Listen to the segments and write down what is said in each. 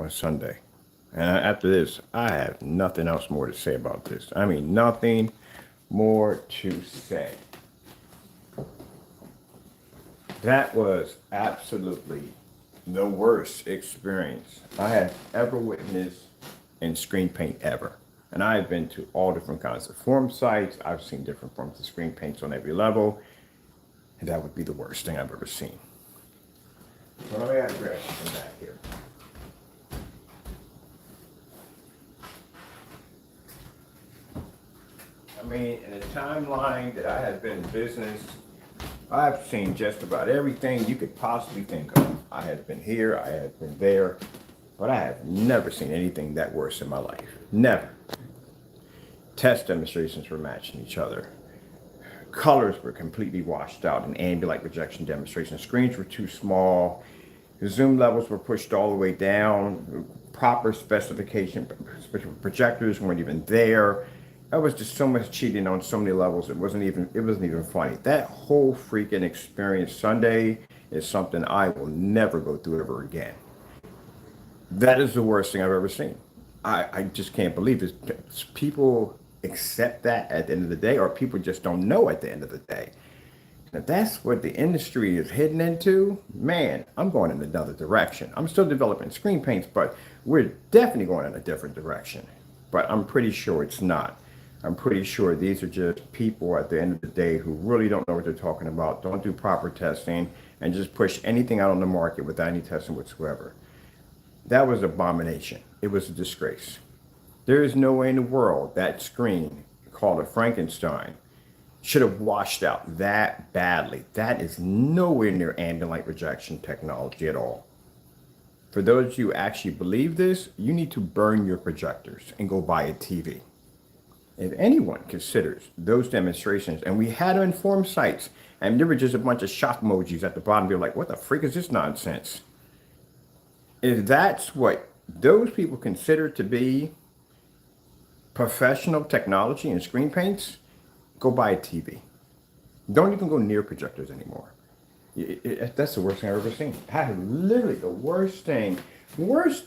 on Sunday. And after this, I have nothing else more to say about this. I mean, nothing more to say. That was absolutely the worst experience I have ever witnessed in screen paint ever. And I've been to all different kinds of form sites. I've seen different forms of screen paints on every level. And that would be the worst thing I've ever seen. So let me address from back here. I mean, in the timeline that I have been in business, I've seen just about everything you could possibly think of. I have been here, I have been there, but I have never seen anything that worse in my life. Never. Test demonstrations were matching each other. Colors were completely washed out in ambient projection demonstrations. Screens were too small. The zoom levels were pushed all the way down. Proper specification projectors weren't even there. That was just so much cheating on so many levels. It wasn't even funny. That whole freaking experience Sunday is something I will never go through ever again. That is the worst thing I've ever seen. I just can't believe it. People accept that at the end of the day, or people just don't know at the end of the day. If that's what the industry is heading into, man, I'm going in another direction. I'm still developing screen paints, but we're definitely going in a different direction. But I'm pretty sure it's not. I'm pretty sure these are just people at the end of the day who really don't know what they're talking about, don't do proper testing, and just push anything out on the market without any testing whatsoever. That was an abomination. It was a disgrace. There is no way in the world that screen called a Frankenstein should have washed out that badly. That is nowhere near ambient light projection technology at all. For those of you who actually believe this, you need to burn your projectors and go buy a TV. If anyone considers those demonstrations, and we had to inform sites, and there were just a bunch of shock emojis at the bottom, you're like, what the freak is this nonsense? If that's what those people consider to be professional technology and screen paints, go buy a TV. Don't even go near projectors anymore. That's the worst thing I've ever seen. I have literally the worst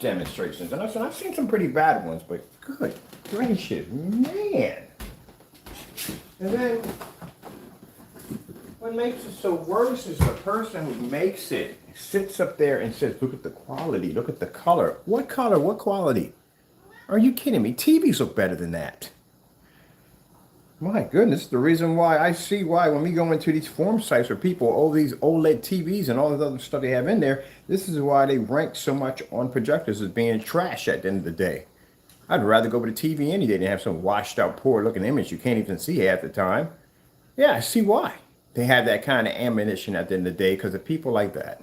demonstrations. And I've seen some pretty bad ones, but good gracious, man. And then what makes it so worse is the person who makes it sits up there and says, look at the quality, look at the color. What color? What quality? Are you kidding me? TVs look better than that. My goodness, the reason why I see why when we go into these form sites where people, all these OLED TVs and all this other stuff they have in there, this is why they rank so much on projectors as being trash at the end of the day. I'd rather go with a TV any day than have some washed out, poor looking image you can't even see half the time. Yeah, I see why they have that kind of ammunition at the end of the day, because of people like that.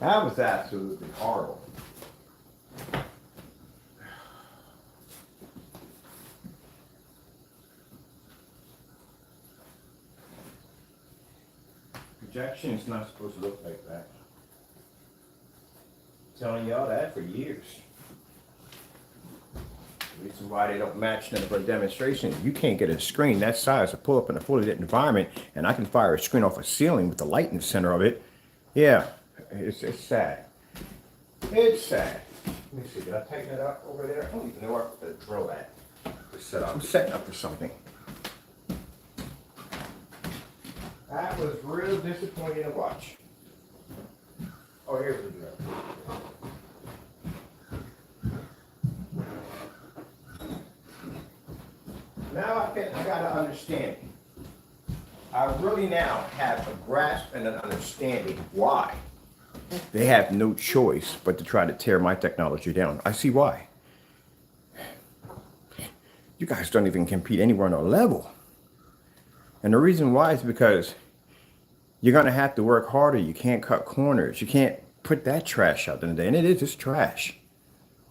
That was absolutely horrible. Projection is not supposed to look like that. I'm telling y'all that for years. The reason why they don't match none of our demonstrations, you can't get a screen that size to pull up in a fully lit environment, and I can fire a screen off a ceiling with the light in the center of it. Yeah, it's sad. It's sad. Let me see, did I tighten it up over there? I don't even know where I put the drill at. I'm setting up for something. That was real disappointing to watch. Oh, here's the drill. Now I got to understand. I really now have a grasp and an understanding why they have no choice but to try to tear my technology down. I see why. You guys don't even compete anywhere on our level. And the reason why is because you're going to have to work harder. You can't cut corners. You can't put that trash out in the day. And it's trash.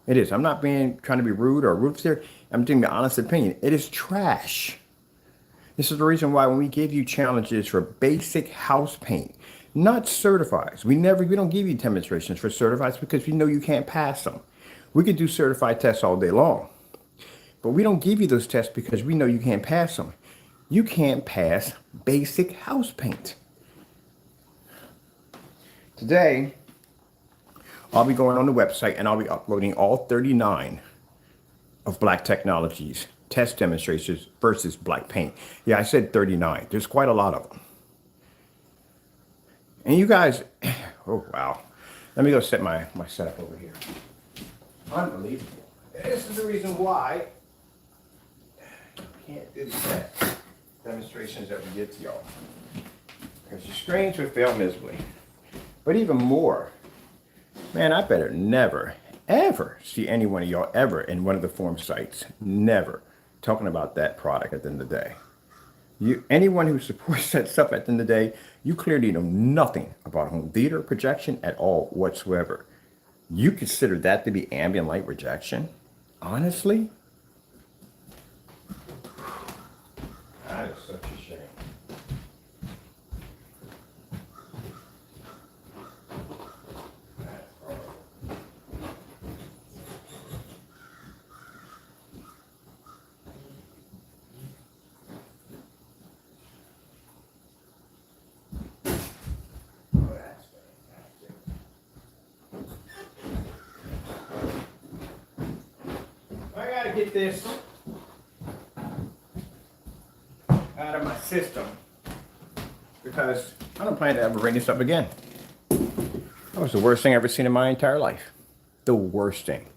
It is. I'm not trying to be rude or rude there. I'm giving the honest opinion. It is trash. This is the reason why when we give you challenges for basic house paint, not certifies, we don't give you demonstrations for certifies because we know you can't pass them. We could do certified tests all day long, but we don't give you those tests because we know you can't pass them. You can't pass basic house paint. Today, I'll be going on the website and I'll be uploading all 39 of Black Technologies test demonstrations versus black paint. Yeah, I said 39. There's quite a lot of them. And you guys, oh wow. Let me go set my setup over here. Unbelievable. This is the reason why you can't do the test demonstrations that we get to y'all. Because your screens would fail miserably. But even more, man, I better never, ever see any one of y'all ever in one of the forum sites. Never talking about that product at the end of the day. Anyone who supports that stuff at the end of the day, you clearly know nothing about home theater projection at all whatsoever. You consider that to be ambient light rejection? Honestly? That is such a shame. I gotta get this out of my system because I don't plan to ever bring this up again. That was the worst thing I've ever seen in my entire life. The worst thing.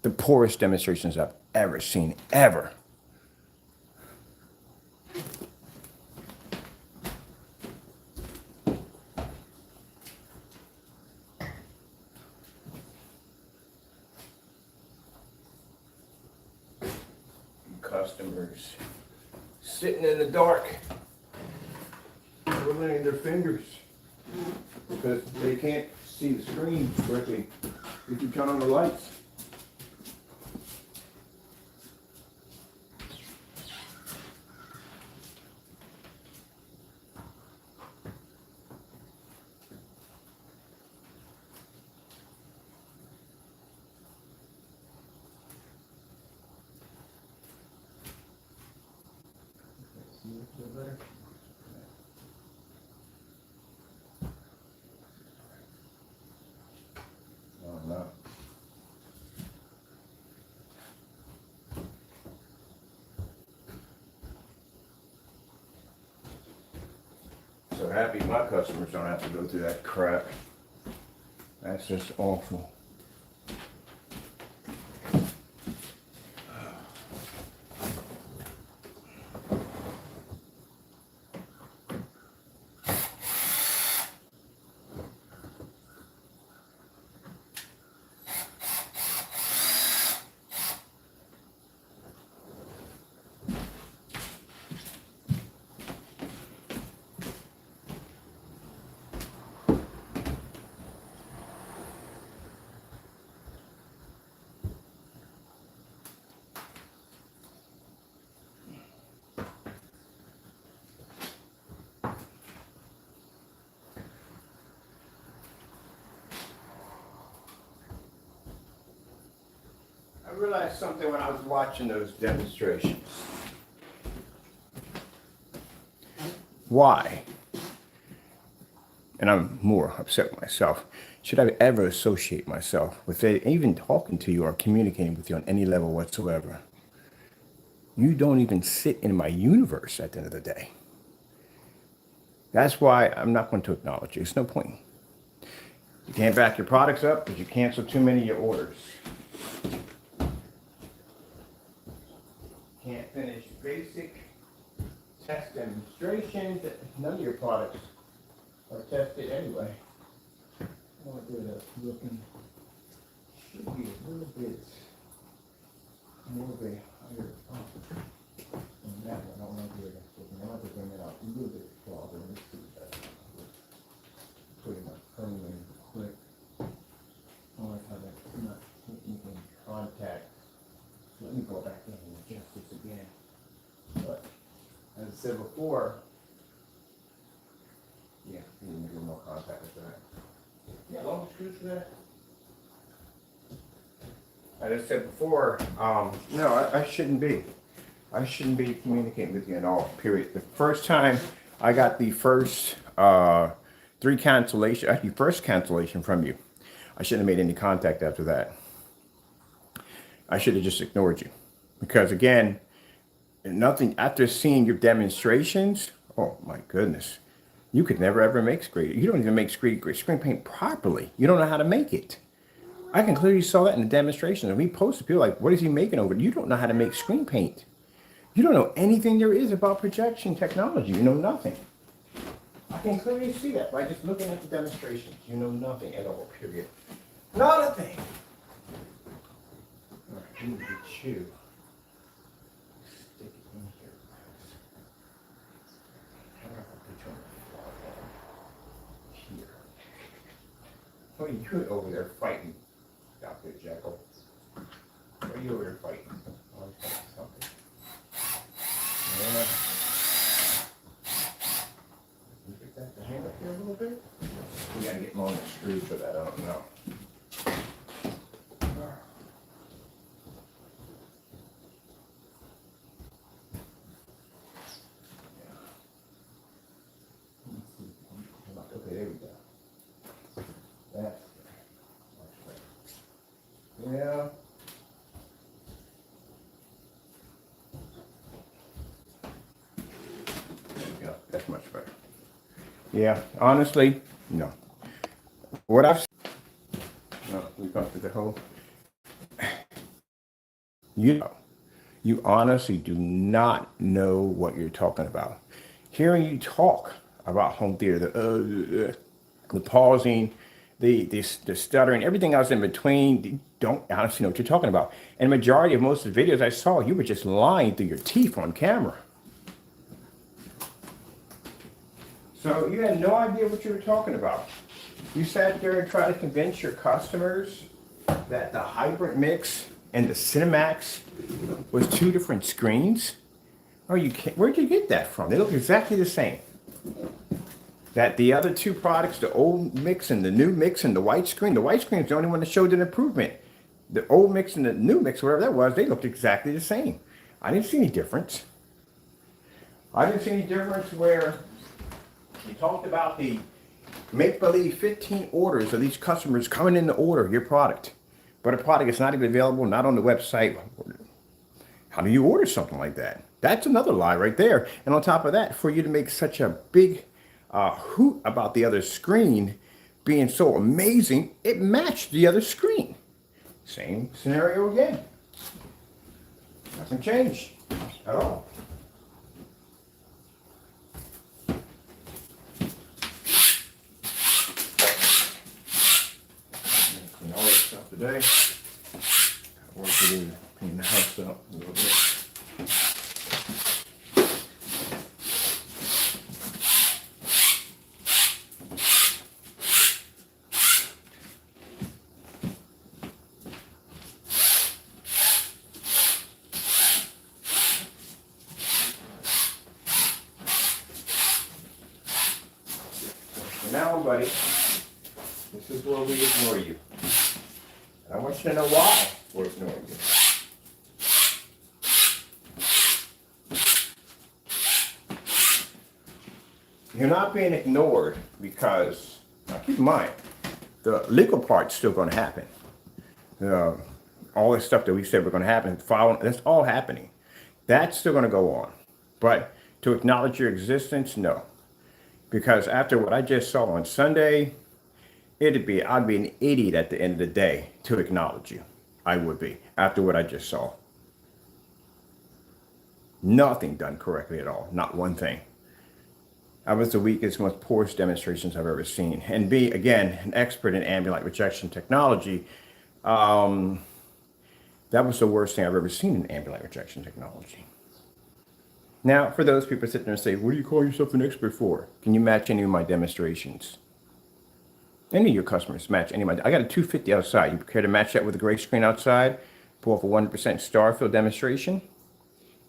The poorest demonstrations I've ever seen, ever. Customers sitting in the dark, twiddling their fingers because they can't see the screen correctly if you turn on the lights. Oh, no. So happy my customers don't have to go through that crap. That's just awful. I realized something when I was watching those demonstrations. Why? And I'm more upset with myself. Should I ever associate myself with it, even talking to you or communicating with you on any level whatsoever? You don't even sit in my universe at the end of the day. That's why I'm not going to acknowledge you. It's no point. You can't back your products up because you cancel too many of your orders. Can't finish basic test demonstrations. None of your products are tested anyway. I want to do that looking. Should be a little bit more of a higher up than that one. I want to do it looking. I want to bring it out a little bit farther. Let's see that. Putting my phone in quick. I want to have that not taking in contact. Let me go back in and adjust this again. But as I said before, yeah, you need to do more contact with that. Yeah, long screws for that. As I said before, no, I shouldn't be. I shouldn't be communicating with you at all, period. The first time I got the first first cancellation from you, I shouldn't have made any contact after that. I should have just ignored you. Because again, nothing after seeing your demonstrations, oh my goodness. You could never ever make screen. You don't even make screen paint properly. You don't know how to make it. I can clearly saw that in the demonstration. And we posted people like, what is he making over? You don't know how to make screen paint. You don't know anything there is about projection technology. You know nothing. I can clearly see that by just looking at the demonstrations. You know nothing at all, period. Not a thing. All right, I'm gonna get you. Stick it in here. How about I put you on the floor here? What are you over there fighting, Dr. Jekyll? What are you over there fighting? Oh, I'm fighting something. Yeah. Can you get that to hang up here a little bit? We gotta get more on the screw for that, I don't know. Okay, there we go. That's good. Yeah. Yeah, that's much better. Yeah, honestly, no. What I've no, we got through the whole. You honestly do not know what you're talking about. Hearing you talk about home theater, the pausing, the stuttering, everything else in between, you don't honestly know what you're talking about. And the majority of most of the videos I saw, you were just lying through your teeth on camera. So you had no idea what you were talking about. You sat there and tried to convince your customers that the hybrid mix and the Cinemax was two different screens. Where'd you get that from? They look exactly the same. That the other two products, the old mix and the new mix and the white screen is the only one that showed an improvement. The old mix and the new mix, whatever that was, they looked exactly the same. I didn't see any difference. I didn't see any difference where you talked about the make-believe 15 orders of these customers coming in to order your product. But a product is not even available, not on the website. How do you order something like that? That's another lie right there. And on top of that, for you to make such a big hoot about the other screen being so amazing, it matched the other screen. Same scenario again. Nothing changed at all. Clean all this stuff today. Work it in, clean the house up a little bit. Now, buddy, this is where we ignore you. I want you to know why we're ignoring you. You're not being ignored because, now keep in mind, the legal part's still going to happen. All this stuff that we said we're going to happen, that's all happening. That's still going to go on. But to acknowledge your existence, no. Because after what I just saw on Sunday, I'd be an idiot at the end of the day to acknowledge you. I would be, after what I just saw. Nothing done correctly at all, not one thing. That was the weakest, most poorest demonstrations I've ever seen. And be, again, an expert in ambient rejection technology, that was the worst thing I've ever seen in ambient rejection technology. Now, for those people sitting there and say, what do you call yourself an expert for? Can you match any of my demonstrations? Any of your customers match any of my, I got a 250 outside. You care to match that with a gray screen outside? Pull off a 100% star fill demonstration?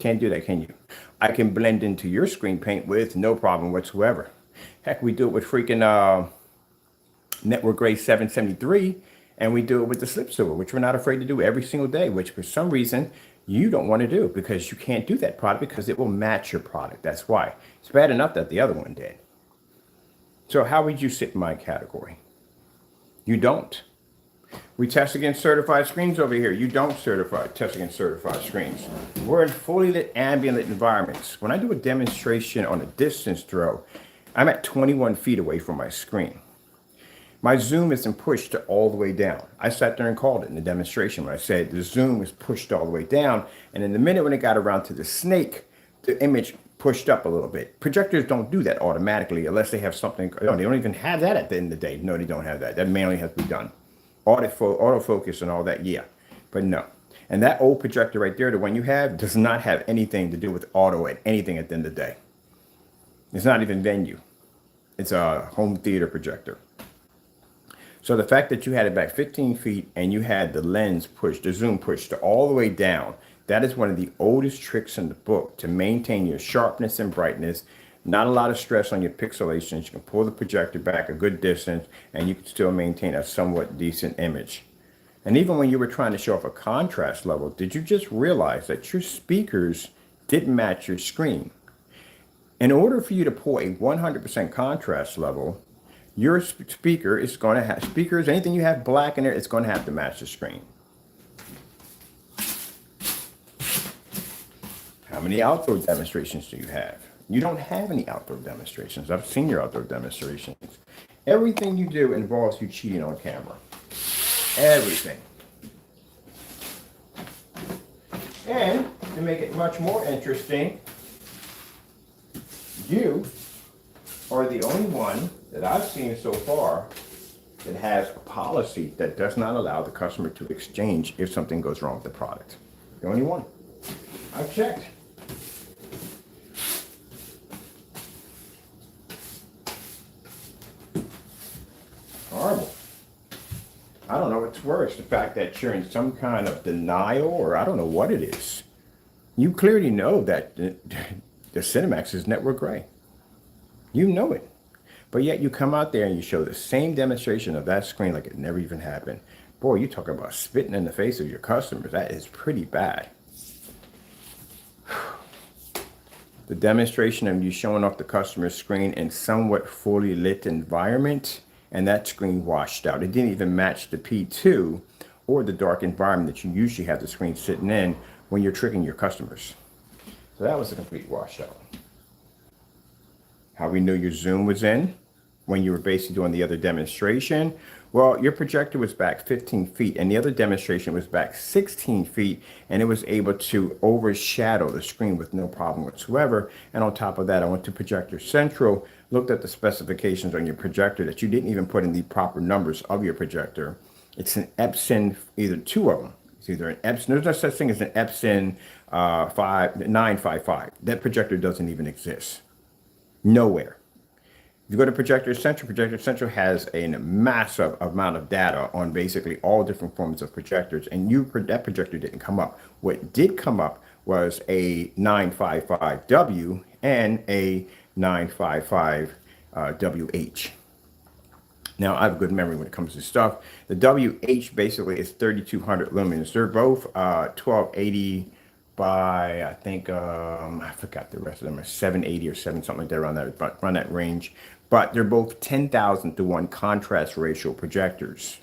Can't do that, can you? I can blend into your screen paint with no problem whatsoever. Heck, we do it with freaking Network Gray 773, and we do it with the slip silver, which we're not afraid to do every single day, which for some reason you don't want to do because you can't do that product because it will match your product. That's why. It's bad enough that the other one did. So how would you sit in my category? You don't. We test against certified screens over here. You don't test against certified screens. We're in fully lit ambient lit environments. When I do a demonstration on a distance throw, I'm at 21 feet away from my screen. My zoom isn't pushed all the way down. I sat there and called it in the demonstration when I said the zoom is pushed all the way down. And in the minute when it got around to the snake, the image pushed up a little bit. Projectors don't do that automatically unless they have something. No, they don't even have that at the end of the day. No, they don't have that. That manually has to be done. Autofocus and all that, yeah. But no. And that old projector right there, the one you have, does not have anything to do with auto at anything at the end of the day. It's not even venue. It's a home theater projector. So the fact that you had it back 15 feet and you had the lens pushed, the zoom pushed all the way down, that is one of the oldest tricks in the book to maintain your sharpness and brightness. Not a lot of stress on your pixelations. You can pull the projector back a good distance and you can still maintain a somewhat decent image. And even when you were trying to show off a contrast level, did you just realize that your speakers didn't match your screen? In order for you to pull a 100% contrast level, your speaker is going to have speakers, anything you have black in there, it's going to have to match the screen. How many outdoor demonstrations do you have? You don't have any outdoor demonstrations. I've seen your outdoor demonstrations. Everything you do involves you cheating on camera. Everything. And to make it much more interesting, you are the only one that I've seen so far that has a policy that does not allow the customer to exchange if something goes wrong with the product. The only one. I've checked. Horrible. I don't know what's worse, the fact that you're in some kind of denial, or I don't know what it is. You clearly know that the Cinemax is network gray. You know it. But yet you come out there and you show the same demonstration of that screen like it never even happened. Boy, you talk about spitting in the face of your customers. That is pretty bad. The demonstration of you showing off the customer's screen in somewhat fully lit environment, and that screen washed out. It didn't even match the P2 or the dark environment that you usually have the screen sitting in when you're tricking your customers. So that was a complete washout. How we knew your zoom was in when you were basically doing the other demonstration? Well, your projector was back 15 feet and the other demonstration was back 16 feet, and it was able to overshadow the screen with no problem whatsoever. And on top of that, I went to Projector Central, looked at the specifications on your projector that you didn't even put in the proper numbers of your projector. It's an Epson, either two of them. It's either an Epson, there's no such thing as an Epson 955. That projector doesn't even exist. Nowhere. If you go to Projector Central has a massive amount of data on basically all different forms of projectors, and that projector didn't come up. What did come up was a 955W and a 955WH. Now, I have a good memory when it comes to stuff. The WH basically is 3200 lumens. They're both 1280 by, I think, I forgot the rest of them, are 780 or 7 something like that, around that range. But they're both 10,000 to 1 contrast ratio projectors.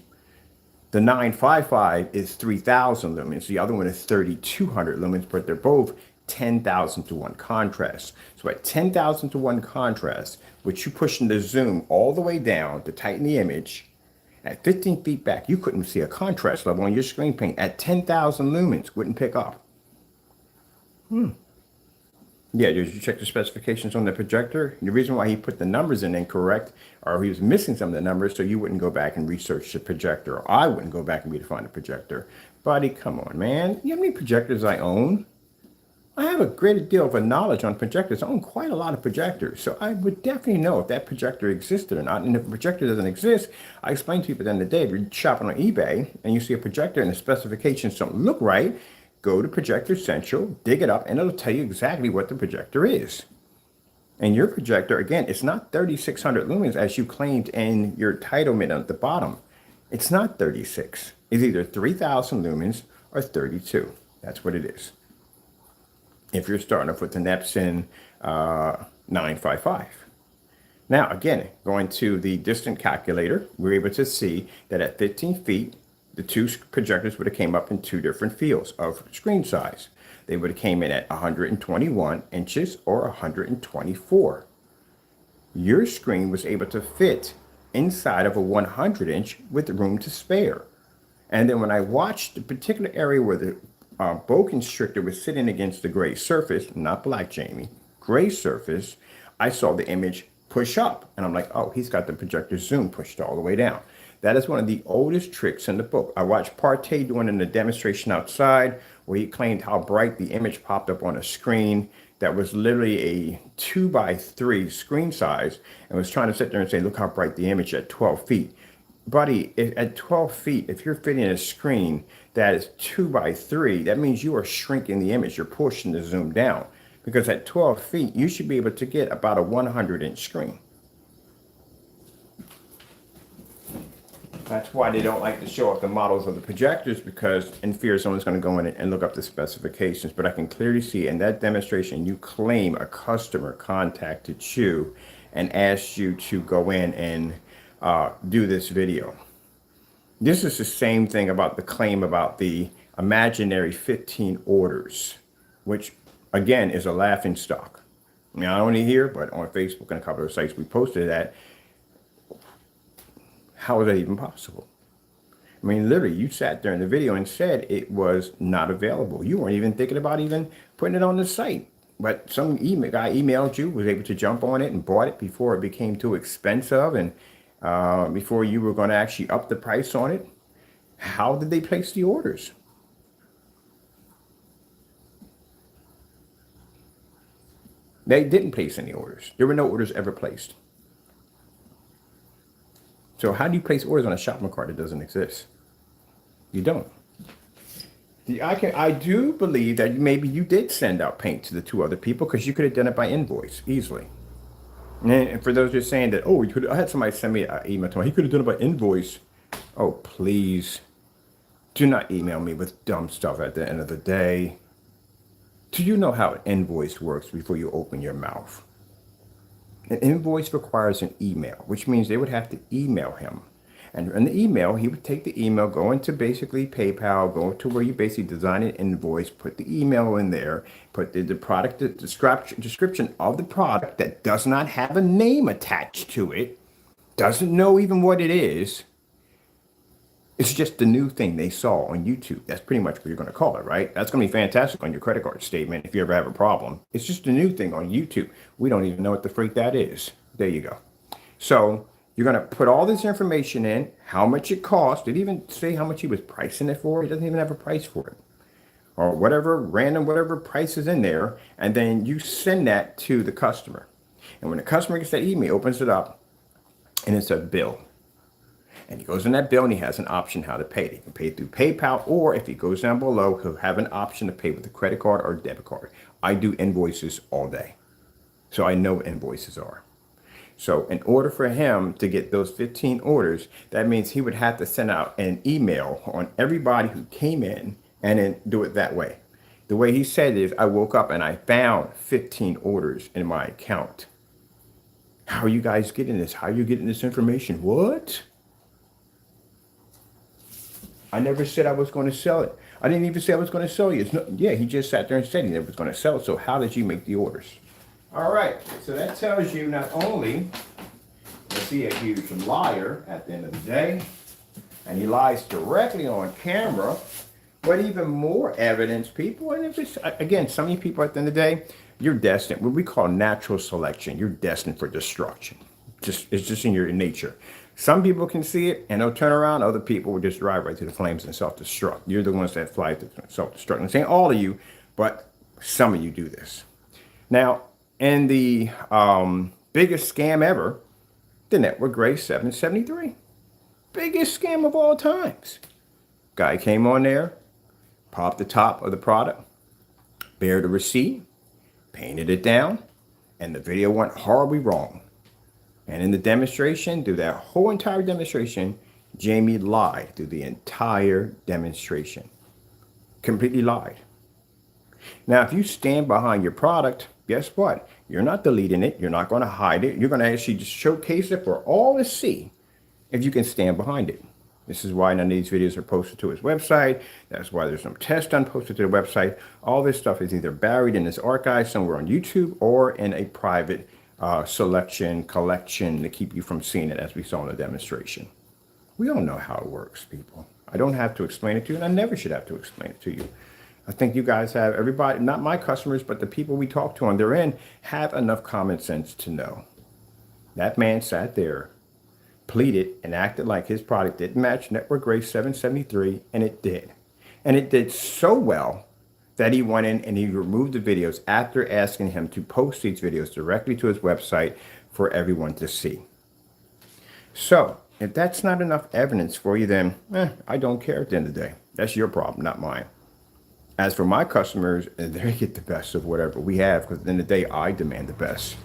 The 955 is 3000 lumens. The other one is 3200 lumens, but they're both 10,000 to 1 contrast. So at 10,000 to 1 contrast, which you pushing the zoom all the way down to tighten the image, at 15 feet back, you couldn't see a contrast level on your screen paint. At 10,000 lumens, wouldn't pick up. Yeah, did you check the specifications on the projector? The reason why he put the numbers in incorrect, or he was missing some of the numbers, so you wouldn't go back and research the projector, or I wouldn't go back and redefine the projector. Buddy, come on, man. You know how many projectors I own? I have a great deal of knowledge on projectors. I own quite a lot of projectors, so I would definitely know if that projector existed or not. And if a projector doesn't exist, I explain to people at the end of the day, if you're shopping on eBay and you see a projector and the specifications don't look right, go to Projector Central, dig it up, and it'll tell you exactly what the projector is. And your projector, again, it's not 3600 lumens as you claimed in your titlement at the bottom. It's not 36. It's either 3000 lumens or 32. That's what it is. If you're starting off with an Epson 955. Now, again, going to the distant calculator, we're able to see that at 15 feet, the two projectors would have came up in two different fields of screen size. They would have came in at 121 inches or 124. Your screen was able to fit inside of a 100 inch with room to spare. And then when I watched the particular area where the bow constrictor was sitting against the gray surface, not black, Jamie, gray surface, I saw the image push up. And I'm like, oh, he's got the projector zoom pushed all the way down. That is one of the oldest tricks in the book. I watched Partey doing in the demonstration outside where he claimed how bright the image popped up on a screen that was literally a 2x3 screen size and was trying to sit there and say, look how bright the image at 12 feet. Buddy, at 12 feet, if you're fitting a screen that is 2x3, that means you are shrinking the image. You're pushing the zoom down. Because at 12 feet, you should be able to get about a 100-inch screen. That's why they don't like to show off the models of the projectors, because in fear someone's going to go in and look up the specifications. But I can clearly see in that demonstration, you claim a customer contacted you and asked you to go in and do this video. This is the same thing about the claim about the imaginary 15 orders, which again is a laughing stock. I mean, not only here, but on Facebook and a couple of sites we posted that. How is that even possible? I mean, literally, you sat there in the video and said it was not available. You weren't even thinking about even putting it on the site. But some guy emailed you, was able to jump on it and bought it before it became too expensive and before you were going to actually up the price on it. How did they place the orders? They didn't place any orders. There were no orders ever placed. So how do you place orders on a shopping cart that doesn't exist? You don't. I do believe that maybe you did send out paint to the two other people because you could have done it by invoice easily. And for those who are saying that, oh, I had somebody send me an email to me, he could have done it by invoice. Oh, please do not email me with dumb stuff at the end of the day. Do you know how an invoice works before you open your mouth? An invoice requires an email, which means they would have to email him. And in the email, he would take the email, go into basically PayPal, go to where you basically design an invoice, put the email in there, put the product, the description of the product that does not have a name attached to it, doesn't know even what it is. It's just the new thing they saw on YouTube. That's pretty much what you're going to call it, right? That's going to be fantastic on your credit card statement if you ever have a problem. It's just a new thing on YouTube. We don't even know what the freak that is. There you go. So you're going to put all this information in, how much it cost. Did he even say how much he was pricing it for? He doesn't even have a price for it. Or whatever, random, whatever price is in there. And then you send that to the customer. And when the customer gets that email, opens it up, and it's a bill. And he goes in that bill and he has an option how to pay it. He can pay through PayPal, or if he goes down below, he'll have an option to pay with a credit card or debit card. I do invoices all day, so I know what invoices are. So in order for him to get those 15 orders, that means he would have to send out an email on everybody who came in and then do it that way. The way he said is, I woke up and I found 15 orders in my account. How are you guys getting this? How are you getting this information? What? I never said I was going to sell it. I didn't even say I was going to sell you. Yeah, he just sat there and said he never was going to sell it. So how did you make the orders? All right. So that tells you not only is he a huge liar at the end of the day, and he lies directly on camera, but even more evidence, people, and if it's, again, some of you people at the end of the day, you're destined, what we call natural selection. You're destined for destruction. It's just in your nature. Some people can see it and they'll turn around. Other people will just drive right to the flames and self-destruct. You're the ones that fly to self-destruct. I'm saying all of you, but some of you do this. Now, in the biggest scam ever, the network CROW1173. Biggest scam of all times. Guy came on there, popped the top of the product, bared the receipt, painted it down, and the video went horribly wrong. And in the demonstration, through that whole entire demonstration, Jamie lied through the entire demonstration. Completely lied. Now, if you stand behind your product, guess what? You're not deleting it. You're not going to hide it. You're going to actually just showcase it for all to see if you can stand behind it. This is why none of these videos are posted to his website. That's why there's no test done posted to the website. All this stuff is either buried in this archive somewhere on YouTube or in a private collection to keep you from seeing it, as we saw in the demonstration. We all know how it works, people. I don't have to explain it to you, and I never should have to explain it to you. I think you guys have, everybody, not my customers, but the people we talk to on their end, have enough common sense to know. That man sat there, pleaded, and acted like his product didn't match Network Grade 773, and it did. And it did so well that he went in and he removed the videos after asking him to post these videos directly to his website for everyone to see. So, if that's not enough evidence for you, then I don't care at the end of the day. That's your problem, not mine. As for my customers, they get the best of whatever we have, because at the end of the day, I demand the best.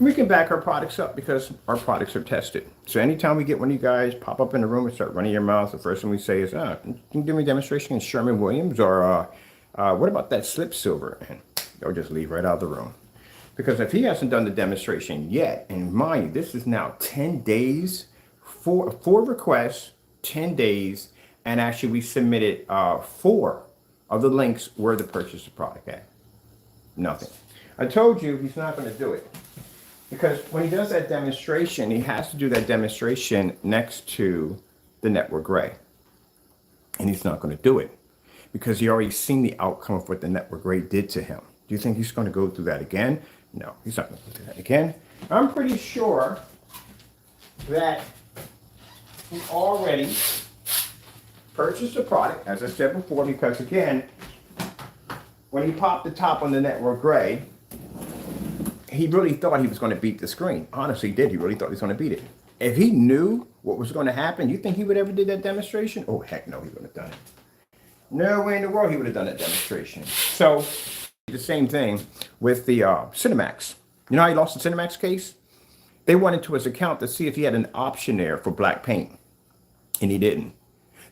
We can back our products up because our products are tested. So anytime we get one of you guys pop up in the room and start running your mouth, the first thing we say is, can you do me a demonstration in Sherman-Williams, or what about that slip silver? And they'll just leave right out of the room. Because if he hasn't done the demonstration yet, and mind you, this is now 10 days, four requests, 10 days, and actually we submitted 4 of the links where to purchase the product at. Nothing. I told you he's not going to do it. Because when he does that demonstration, he has to do that demonstration next to the Network Gray. And he's not going to do it because he already seen the outcome of what the Network Gray did to him. Do you think he's going to go through that again? No, he's not going to go through that again. I'm pretty sure that he already purchased the product, as I said before, because again, when he popped the top on the Network Gray, he really thought he was going to beat the screen. Honestly, he did. He really thought he was going to beat it. If he knew what was going to happen, you think he would ever did that demonstration? Oh, heck no, he wouldn't have done it. No way in the world he would have done that demonstration. So, the same thing with the Cinemax. You know how he lost the Cinemax case? They went into his account to see if he had an option there for black paint, and he didn't.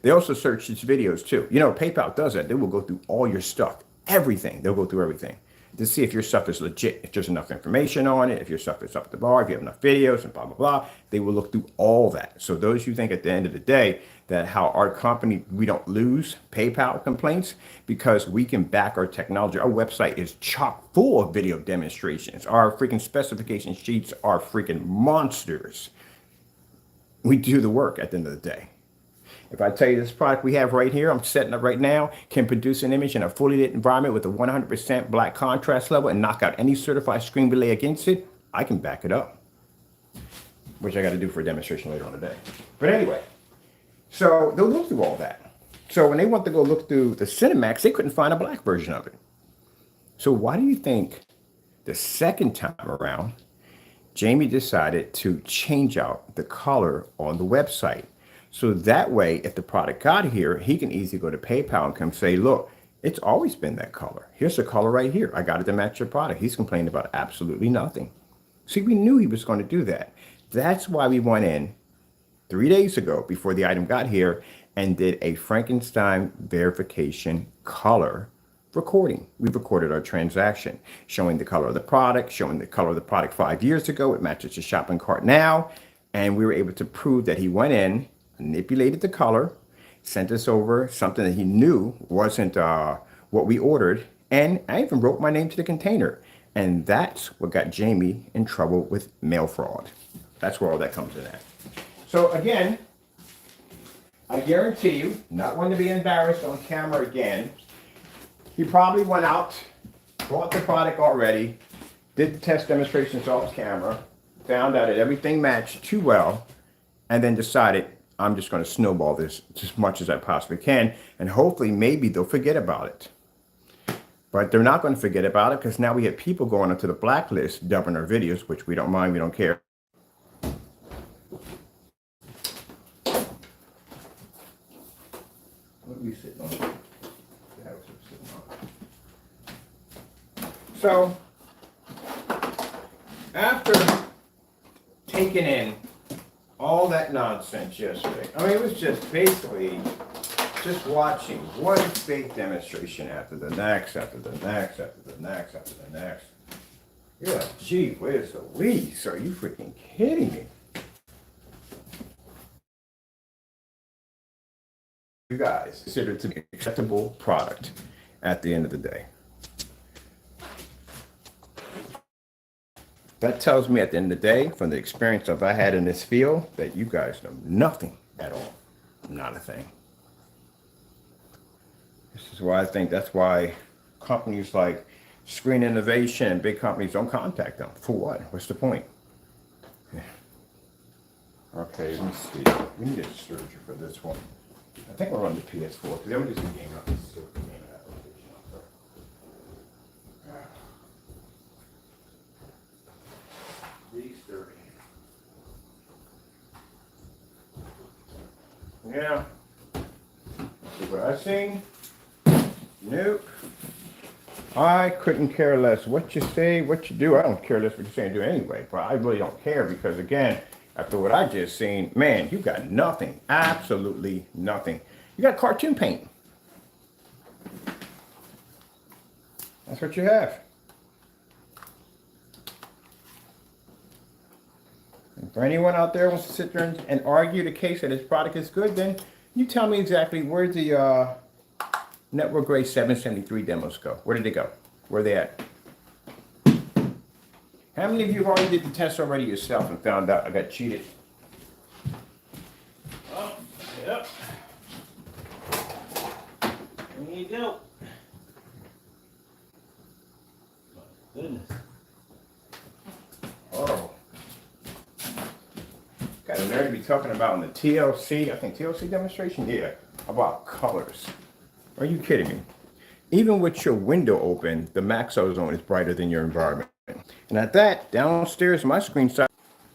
They also searched his videos too. You know, PayPal does that. They will go through all your stuff, everything. They'll go through everything to see if your stuff is legit, if there's enough information on it, if your stuff is up to bar, if you have enough videos and blah, blah, blah. They will look through all that. So those who think at the end of the day that how our company, we don't lose PayPal complaints because we can back our technology. Our website is chock full of video demonstrations. Our freaking specification sheets are freaking monsters. We do the work at the end of the day. If I tell you this product we have right here, I'm setting up right now, can produce an image in a fully lit environment with a 100% black contrast level and knock out any certified screen relay against it, I can back it up. Which I got to do for a demonstration later on today. But anyway, so they'll look through all that. So when they want to go look through the Cinemax, they couldn't find a black version of it. So why do you think the second time around, Jamie decided to change out the color on the website? So that way, if the product got here, he can easily go to PayPal and come say, look, it's always been that color. Here's the color right here. I got it to match your product. He's complaining about absolutely nothing. See, we knew he was going to do that. That's why we went in 3 days ago before the item got here and did a Frankenstein verification color recording. We recorded our transaction, showing the color of the product, showing the color of the product 5 years ago. It matches the shopping cart now. And we were able to prove that he went in, manipulated the color, sent us over something that he knew wasn't what we ordered, and I even wrote my name to the container. And that's what got Jamie in trouble with mail fraud. That's where all that comes in at. So again, I guarantee you, not one to be embarrassed on camera again, he probably went out, bought the product already, did the test demonstrations off camera, found out that everything matched too well, and then decided, I'm just going to snowball this as much as I possibly can, and hopefully maybe they'll forget about it. But they're not going to forget about it because now we have people going onto the blacklist dubbing our videos, which we don't mind, we don't care. What are we sitting on? So, after taking in all that nonsense yesterday, I mean, it was just basically just watching one big demonstration after the next, after the next, after the next, after the next. You're like, gee, where's Louise? Are you freaking kidding me? you guys consider to be an acceptable product at the end of the day. That tells me at the end of the day, from the experience that I had in this field, that you guys know nothing at all. Not a thing. This is why I think that's why companies like Screen Innovation and big companies don't contact them. For what? What's the point? Yeah. Okay, let me see. We need a searcher for this one. I think we're on the PS4 because then we just game up this stupid game application. These 30. Yeah. See what I seen? Nope. I couldn't care less what you say, what you do. I don't care less what you say and do anyway. But I really don't care because, again, after what I just seen, man, you got nothing. Absolutely nothing. You got cartoon paint. That's what you have. And for anyone out there who wants to sit there and argue the case that this product is good, then you tell me exactly where the Network Grade 773 demos go. Where did they go? Where are they at? How many of you have already did the test already yourself and found out I got cheated? Oh, yep. There you go. My goodness. Oh. Got a nerve to be talking about in the TLC, I think TLC demonstration? Yeah, about colors. Are you kidding me? Even with your window open, the max ozone is brighter than your environment. And at that, downstairs, my screen side.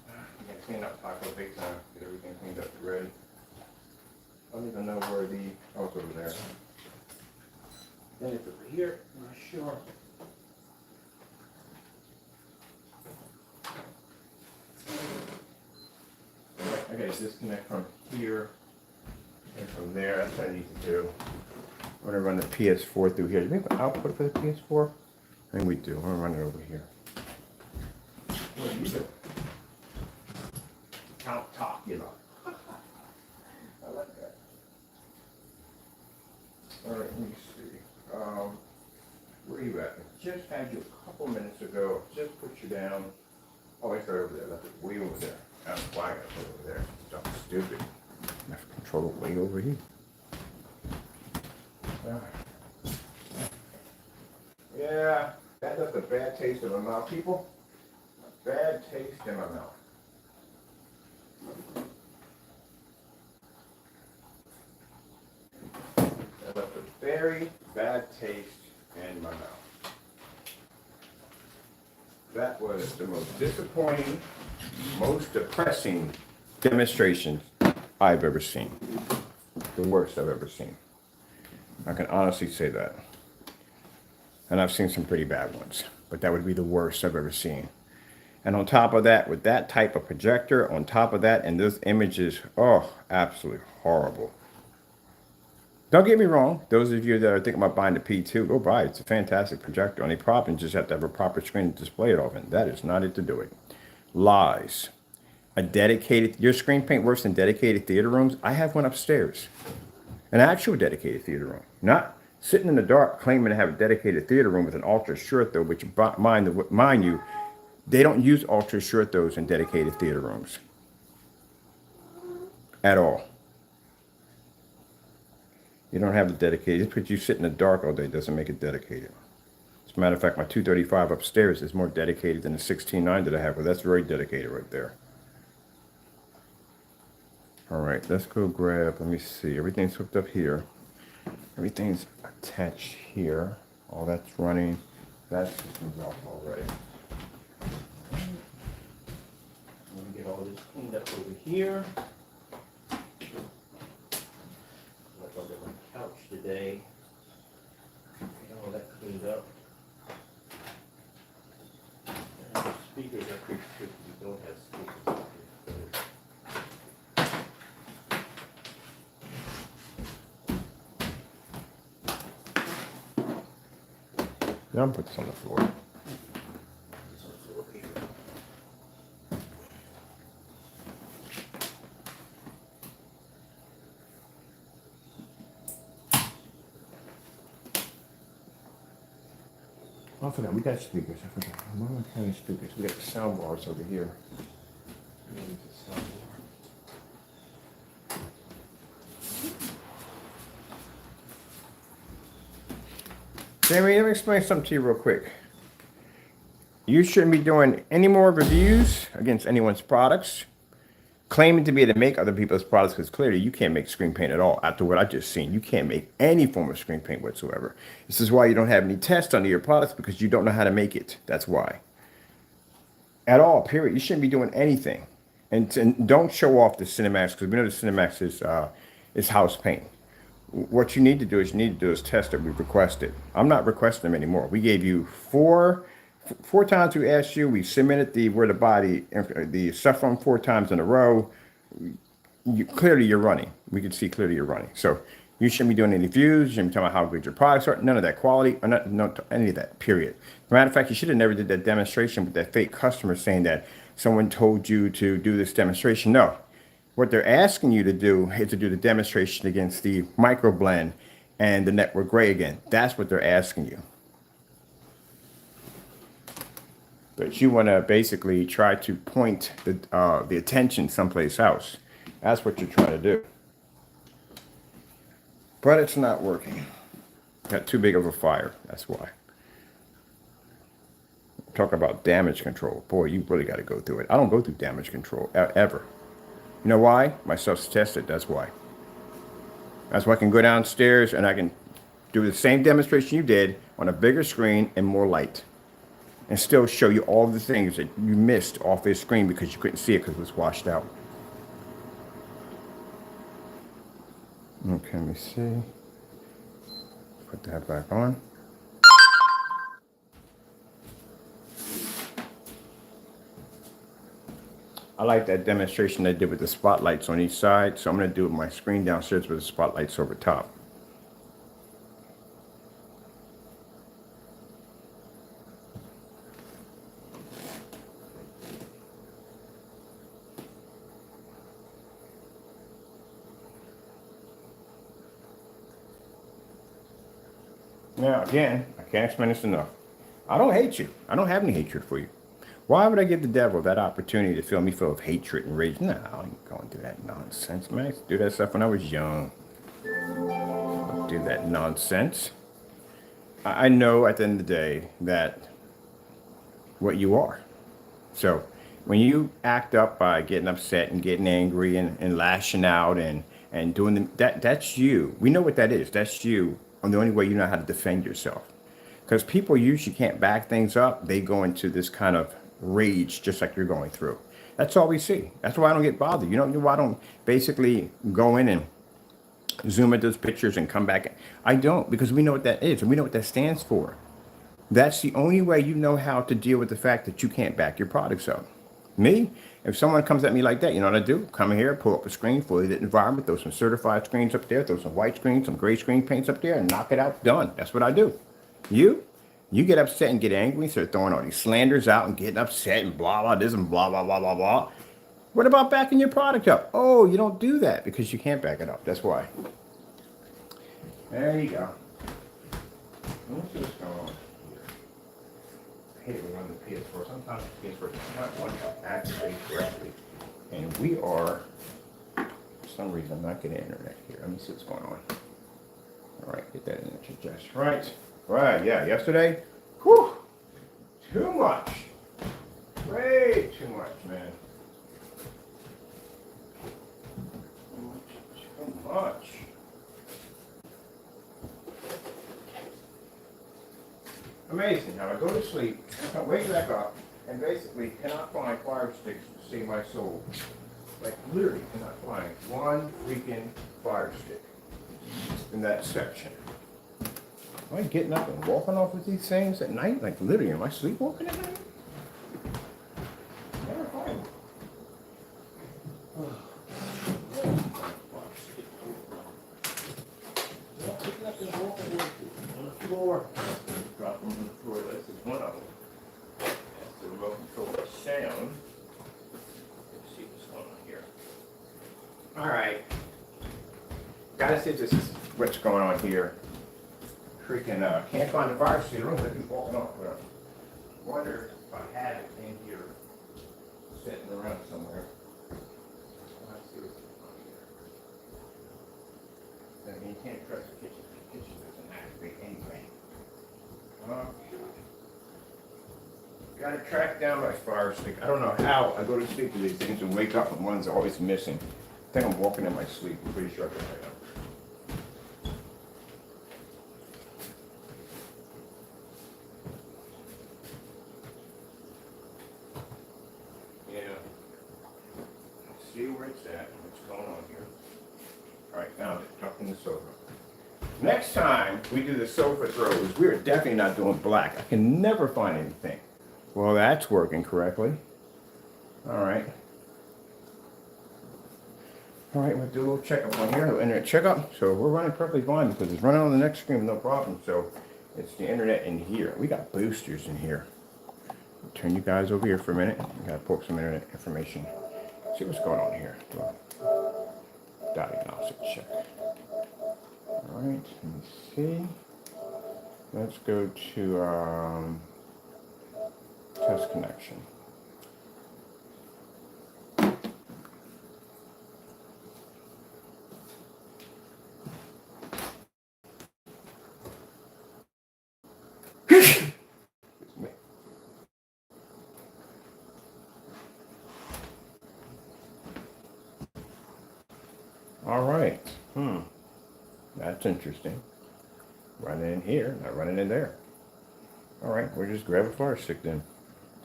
I gotta clean up Taco big time, get everything cleaned up and ready. I don't even know where the, oh, it's over there. Then it's over here, I'm not sure. I gotta disconnect from here and from there, that's what I need to do. I'm gonna run the PS4 through here. Do we have an output for the PS4? I think we do. I'm gonna run it over here. What do you do? Count top, you know. I like that. All right, let me see. Where are you at? I just had you a couple minutes ago. Just put you down. Oh, it's right over there. Left it way over there. That's why I got to put it over there. Stuff stupid. I have to control it way over here. Yeah, that left a bad taste in my mouth, people. A bad taste in my mouth. That left a very bad taste in my mouth. That was the most disappointing, most depressing demonstration I've ever seen. The worst I've ever seen. I can honestly say that. And I've seen some pretty bad ones, but that would be the worst I've ever seen. And on top of that, with that type of projector, on top of that, and those images, oh, absolutely horrible. Don't get me wrong, those of you that are thinking about buying the P2, go buy it. It's a fantastic projector. Only problem, you just have to have a proper screen to display it off in. That is not it to do it. Lies. A dedicated, your screen paint works in dedicated theater rooms. I have one upstairs. An actual dedicated theater room. Not sitting in the dark claiming to have a dedicated theater room with an ultra short though, which mind you, they don't use ultra short those in dedicated theater rooms. At all. You don't have the dedicated. Just because you sit in the dark all day doesn't make it dedicated. As a matter of fact, my 235 upstairs is more dedicated than the 16.9 that I have, but that's very dedicated right there. All right, let's go grab, let me see, everything's hooked up here. Everything's attached here. All that's running. That system's off already. Let me get all this cleaned up over here. Let's go get my couch today. Get all that cleaned up. And the speakers are pretty good. We don't have speakers. Now I'm put this on the floor. Oh, I forgot, we got speakers. I forgot. What am I carrying speakers? We got the sound bars over here. Jamie, let me explain something to you real quick. You shouldn't be doing any more reviews against anyone's products, claiming to be able to make other people's products, because clearly you can't make screen paint at all. After what I just seen, you can't make any form of screen paint whatsoever. This is why you don't have any tests under your products, because you don't know how to make it. That's why. At all, period. You shouldn't be doing anything. And don't show off the Cinemax, because we know the Cinemax is house paint. What you need to do is test that we've requested. I'm not requesting them anymore. We gave you four times we asked you. We submitted the stuff on 4 times in a row. Clearly you're running. We can see clearly you're running. So you shouldn't be doing any views. You shouldn't be talking about how good your products are. None of that quality, or not any of that, period. As a matter of fact, you should have never did that demonstration with that fake customer saying that someone told you to do this demonstration. No. What they're asking you to do is to do the demonstration against the microblend and the network gray again. That's what they're asking you. But you want to basically try to point the attention someplace else. That's what you're trying to do. But it's not working. Got too big of a fire. That's why. Talk about damage control. Boy, you really got to go through it. I don't go through damage control ever. You know why? My stuff's tested. That's why. That's why I can go downstairs and I can do the same demonstration you did on a bigger screen and more light, and still show you all the things that you missed off this screen because you couldn't see it because it was washed out. Okay, let me see. Put that back on. I like that demonstration I did with the spotlights on each side, so I'm going to do it with my screen downstairs with the spotlights over top. Now, again, I can't explain this enough. I don't hate you. I don't have any hatred for you. Why would I give the devil that opportunity to fill me full of hatred and rage? No, I ain't going through that nonsense, man. I used to do that stuff when I was young. Don't do that nonsense. I know at the end of the day that what you are. So when you act up by getting upset and getting angry and lashing out and doing that's you. We know what that is. That's you. And the only way you know how to defend yourself. Because people usually can't back things up. They go into this kind of rage just like you're going through. That's all we see. That's why I don't get bothered. You know why I don't basically go in and zoom at those pictures and come back? I don't, because we know what that is and we know what that stands for. That's the only way you know how to deal with the fact that you can't back your products up. Me, if someone comes at me like that, you know what I do? Come here, pull up a screen, fully lit environment, throw some certified screens up there, throw some white screens, some gray screen paints up there, and knock it out. Done. That's what I do. You get upset and get angry, start throwing all these slanders out and getting upset and blah, blah, this and blah, blah, blah, blah, blah. What about backing your product up? Oh, you don't do that because you can't back it up. That's why. There you go. What's this going on here? I hate it when on the PS4. Sometimes the PS4 does not want to activate correctly. And we are, for some reason, I'm not getting internet here. Let me see what's going on. All right, get that internet just right. Right, yeah, yesterday, whew, too much. Way too much, man. Too much. Amazing how I go to sleep, I wake back up, and basically cannot find fire sticks to save my soul. Like, literally cannot find one freaking fire stick in that section. Am I getting up and walking off with these things at night? Like, literally, am I sleepwalking at night? Never find them. Picking up and walking on the floor. Drop them on the floor. This is one of them. That's the remote control of sound. Let's see what's going on here. All right. Gotta see if this is what's going on here. freaking can't find the fire extinguisher. Look, I keep walking off. But I wonder if I had it in here, sitting around somewhere. Let's see what's on here. I mean, you can't trust the kitchen. The kitchen doesn't activate anyway. Gotta track down my fire stick. I don't know how I go to sleep with these things and wake up and one's always missing. I think I'm walking in my sleep. I'm pretty sure I can right now. See where it's at, what's going on here. All right, found it, tucked in the sofa. Next time we do the sofa throws, we're definitely not doing black. I can never find anything. Well, that's working correctly. All right. All right, we'll do a little checkup on here, a little internet checkup. So we're running perfectly fine because it's running on the next screen with no problem. So it's the internet in here. We got boosters in here. I'll turn you guys over here for a minute. We gotta pull up some internet information. See what's going on here. Diagnostic check. All right, let me see. Let's go to test connection. All right. That's interesting. Running in here, not running in there. All right, we'll just grab a fire stick then.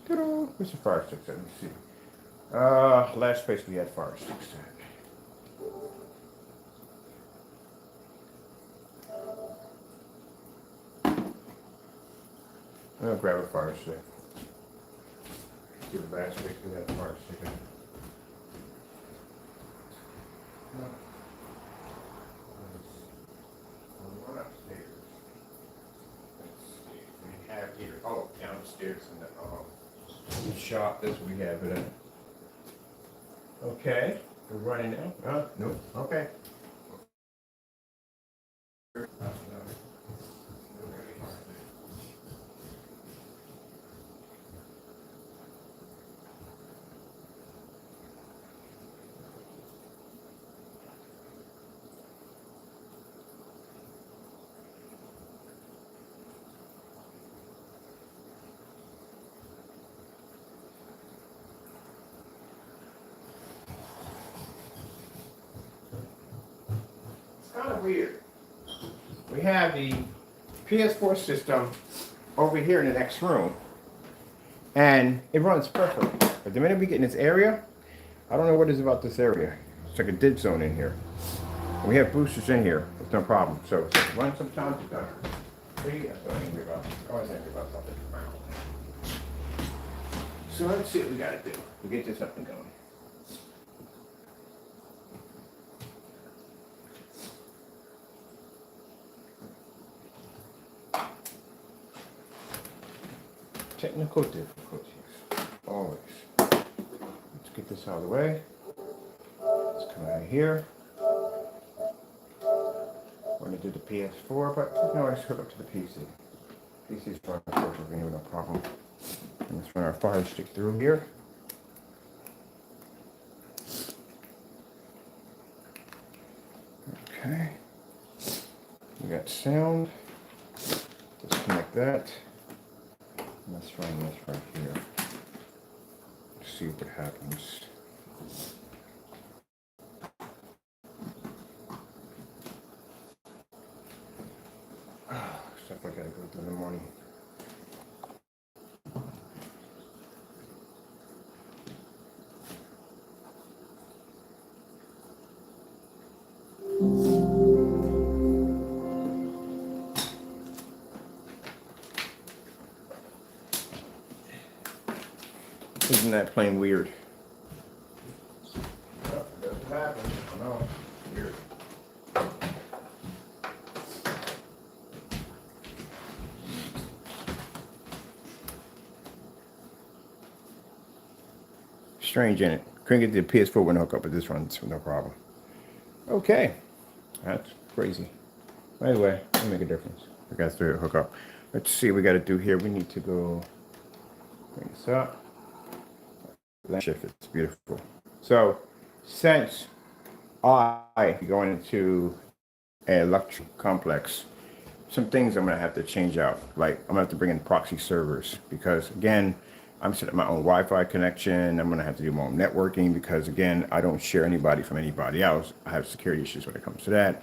Ta-da! Where's the fire sticks at? Let me see. Last place we had fire sticks at. I'll grab a fire stick. See the last place we had a fire stick at. Downstairs in the shop, that's what we have it at. Okay, we're running now. Nope. Okay. Kind of weird. We have the PS4 system over here in the next room, and it runs perfectly. But the minute we get in this area, I don't know what it is about this area. It's like a dead zone in here. We have boosters in here. It's no problem. So run sometimes it does. See, that's what I'm angry about. Always angry about something. So let's see what we gotta do. We get this up and going. Technical difficulties, always. Let's get this out of the way. Let's come out of here. We're going to do the PS4, but no, let's hook up to the PC. PC's running perfectly, no problem. And let's run our fire stick through here. Okay. We got sound. Disconnect that. Let's run this right here. See what happens. Stuff I gotta go do in the morning. Isn't that plain weird? Well, it doesn't happen. I know. Weird. Strange, in it? Couldn't get the PS4 when hook up, but this runs no problem. Okay. That's crazy. Anyway, it'll make a difference. I got to hook up. Let's see what we got to do here. We need to go bring this up. Let's shift it. It's beautiful. So since I going into an electrical complex, some things I'm going to have to change out. Like I'm going to have to bring in proxy servers because again, I'm setting up my own Wi-Fi connection. I'm going to have to do my own networking because again, I don't share anybody from anybody else. I have security issues when it comes to that.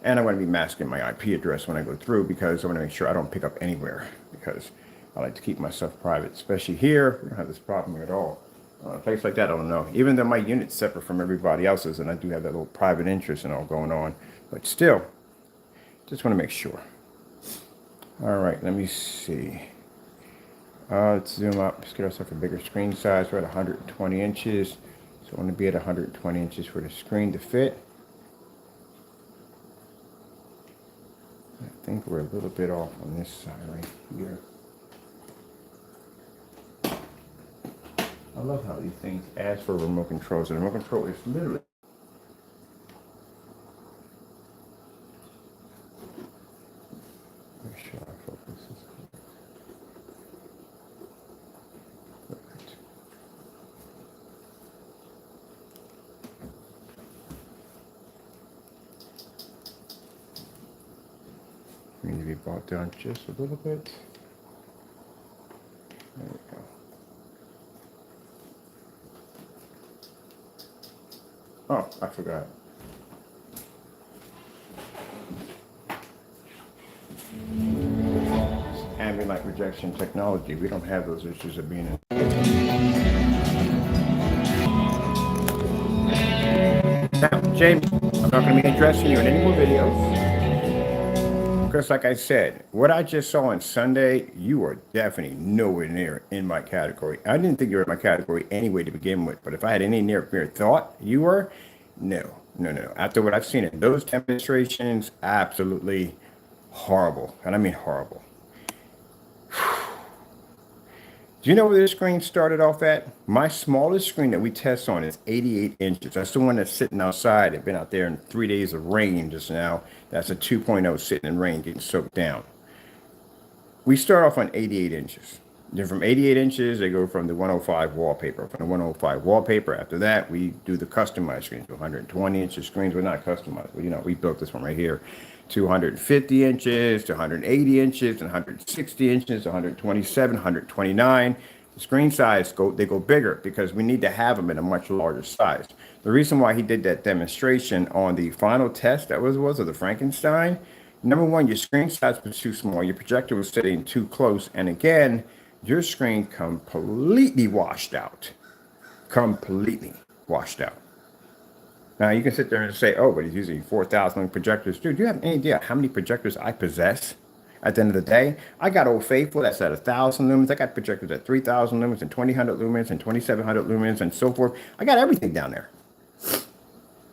And I'm going to be masking my IP address when I go through because I want to make sure I don't pick up anywhere because I like to keep myself private, especially here. We don't have this problem at all. A place like that, I don't know. Even though my unit's separate from everybody else's and I do have that little private interest and all going on, but still, just want to make sure. All right, let me see. Let's zoom up. Let's get ourselves a bigger screen size. We're at 120 inches. So I want to be at 120 inches for the screen to fit. I think we're a little bit off on this side right here. I love how these things ask for remote controls. And the remote control is literally make sure I focus this. Perfect. We need to be brought down just a little bit. There we go. Oh, I forgot. Ambient light projection technology. We don't have those issues of being in. Now, James, I'm not going to be addressing you in any more videos. Because like I said, what I just saw on Sunday, you are definitely nowhere near in my category. I didn't think you were in my category anyway to begin with, but if I had any near thought you were, no. After what I've seen in those demonstrations, absolutely horrible. And I mean horrible. Do you know where this screen started off at? My smallest screen that we test on is 88 inches. That's the one that's sitting outside. I've been out there in 3 days of rain just now. That's a 2.0 sitting in rain, getting soaked down. We start off on 88 inches. Then from 88 inches, they go from the 105 wallpaper. From the 105 wallpaper, after that, we do the customized screens. 120 inches screens, we're not customized. But, you know, we built this one right here. 250 inches, to 180 inches, and 160 inches, 127, 129. The screen size, they go bigger because we need to have them in a much larger size. The reason why he did that demonstration on the final test that was of the Frankenstein, number one, your screen size was too small. Your projector was sitting too close. And again, your screen completely washed out. Completely washed out. Now, you can sit there and say, oh, but he's using 4,000 projectors. Dude, do you have any idea how many projectors I possess? At the end of the day, I got Old Faithful that's at 1,000 lumens. I got projectors at 3,000 lumens and 2,000 lumens and 2,700 lumens and so forth. I got everything down there.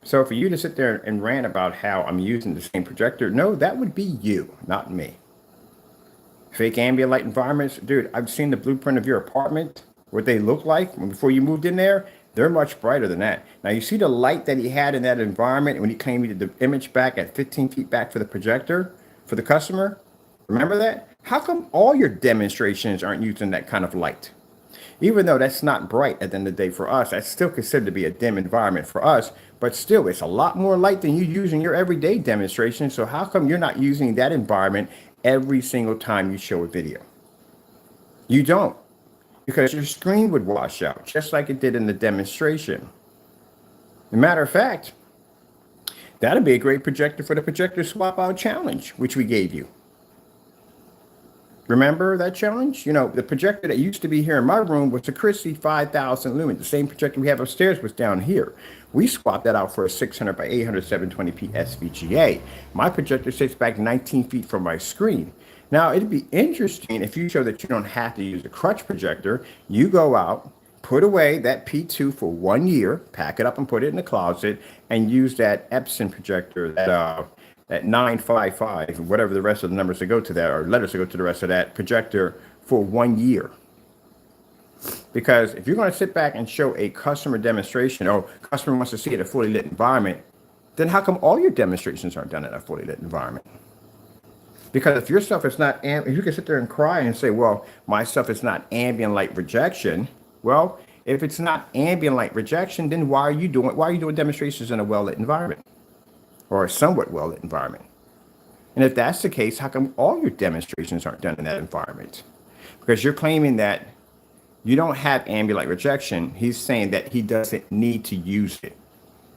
So for you to sit there and rant about how I'm using the same projector, no, that would be you, not me. Fake ambient light environments. Dude, I've seen the blueprint of your apartment, what they look like before you moved in there. They're much brighter than that. Now, you see the light that he had in that environment when he claimed he did the image back at 15 feet back for the projector, for the customer? Remember that? How come all your demonstrations aren't using that kind of light? Even though that's not bright at the end of the day for us, that's still considered to be a dim environment for us, but still, it's a lot more light than you use in your everyday demonstration. So how come you're not using that environment every single time you show a video? You don't. Because your screen would wash out, just like it did in the demonstration. As a matter of fact, that'd be a great projector for the projector swap out challenge, which we gave you. Remember that challenge? You know, the projector that used to be here in my room was a Christie 5,000 lumen. The same projector we have upstairs was down here. We swapped that out for a 600 by 800 720p SVGA. My projector sits back 19 feet from my screen. Now, it'd be interesting if you show that you don't have to use a crutch projector. You go out, put away that P2 for 1 year, pack it up and put it in the closet, and use that Epson projector, that 955, whatever the rest of the numbers that go to that, or letters that go to the rest of that projector for 1 year. Because if you're going to sit back and show a customer demonstration, or customer wants to see it in a fully lit environment, then how come all your demonstrations aren't done in a fully lit environment? Because if your stuff is not, if you can sit there and cry and say, well, my stuff is not ambient light rejection. Well, if it's not ambient light rejection, then why are you doing demonstrations in a well-lit environment or a somewhat well-lit environment? And if that's the case, how come all your demonstrations aren't done in that environment? Because you're claiming that you don't have ambient light rejection. He's saying that he doesn't need to use it,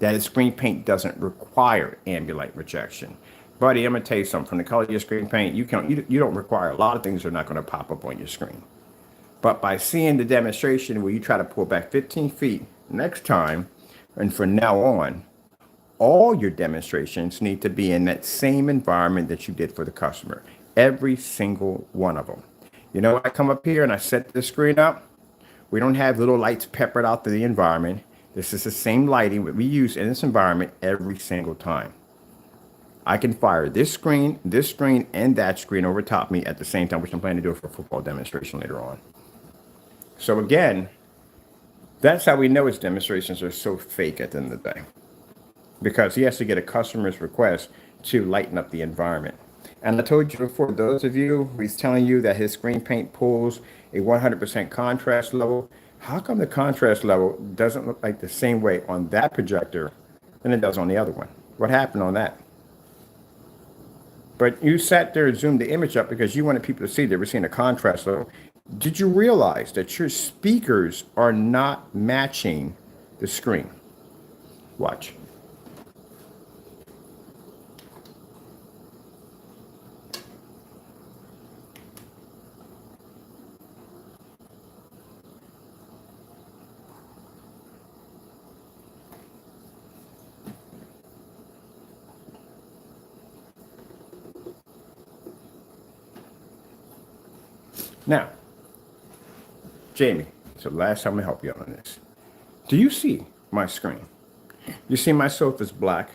that his screen paint doesn't require ambient light rejection. Buddy, I'm gonna tell you something. From the color of your screen paint, you don't require a lot of things that are not gonna pop up on your screen. But by seeing the demonstration where you try to pull back 15 feet next time, and from now on, all your demonstrations need to be in that same environment that you did for the customer. Every single one of them. You know, I come up here and I set the screen up. We don't have little lights peppered out to the environment. This is the same lighting that we use in this environment every single time. I can fire this screen, and that screen over top me at the same time, which I'm planning to do for a football demonstration later on. So again, that's how we know his demonstrations are so fake at the end of the day. Because he has to get a customer's request to lighten up the environment. And I told you before, those of you, he's telling you that his screen paint pulls a 100% contrast level. How come the contrast level doesn't look like the same way on that projector than it does on the other one? What happened on that? But you sat there and zoomed the image up because you wanted people to see they were seeing a contrast level. Did you realize that your speakers are not matching the screen? Watch. Now, Jamie, so last time I help you out on this. Do you see my screen? You see my sofa's black.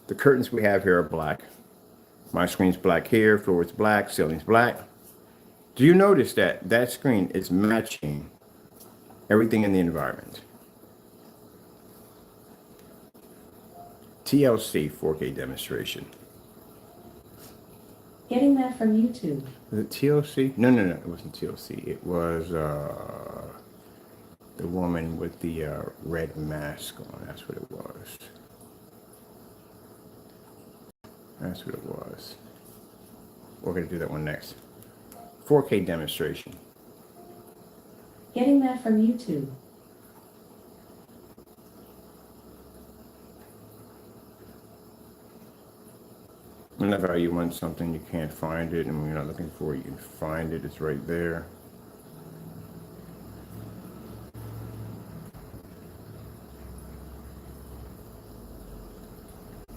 The curtains we have here are black. My screen's black here, floor is black, ceiling's black. Do you notice that that screen is matching everything in the environment? TLC 4K demonstration. Getting that from YouTube. Was it TLC? No, it wasn't TLC. It was the woman with the red mask on. That's what it was. That's what it was. We're going to do that one next. 4K demonstration. Getting that from YouTube. Whenever you want something, you can't find it, and when you're not looking for it, you can find it. It's right there.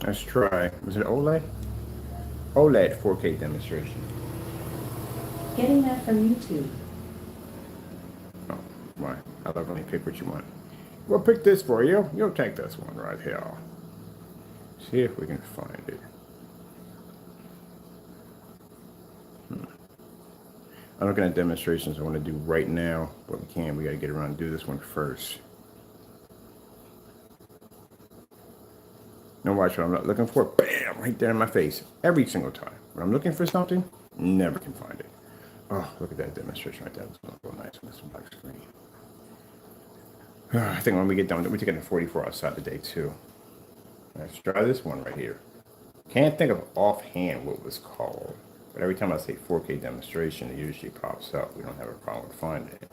Let's try. Was it OLED? OLED 4K demonstration. Getting that from YouTube. Oh, why? I love when you pick what you want. We'll pick this for you. You'll take this one right here. See if we can find it. I'm looking at demonstrations I want to do right now, but we can't. We got to get around and do this one first. Now watch what I'm not looking for. Bam! Right there in my face. Every single time. When I'm looking for something, never can find it. Oh, look at that demonstration right there. That's going to go nice on this black screen. I think when we get done, we're taking a 44 outside today too. Let's try this one right here. Can't think of offhand what it was called. But every time I say 4K demonstration, it usually pops up. We don't have a problem with finding it.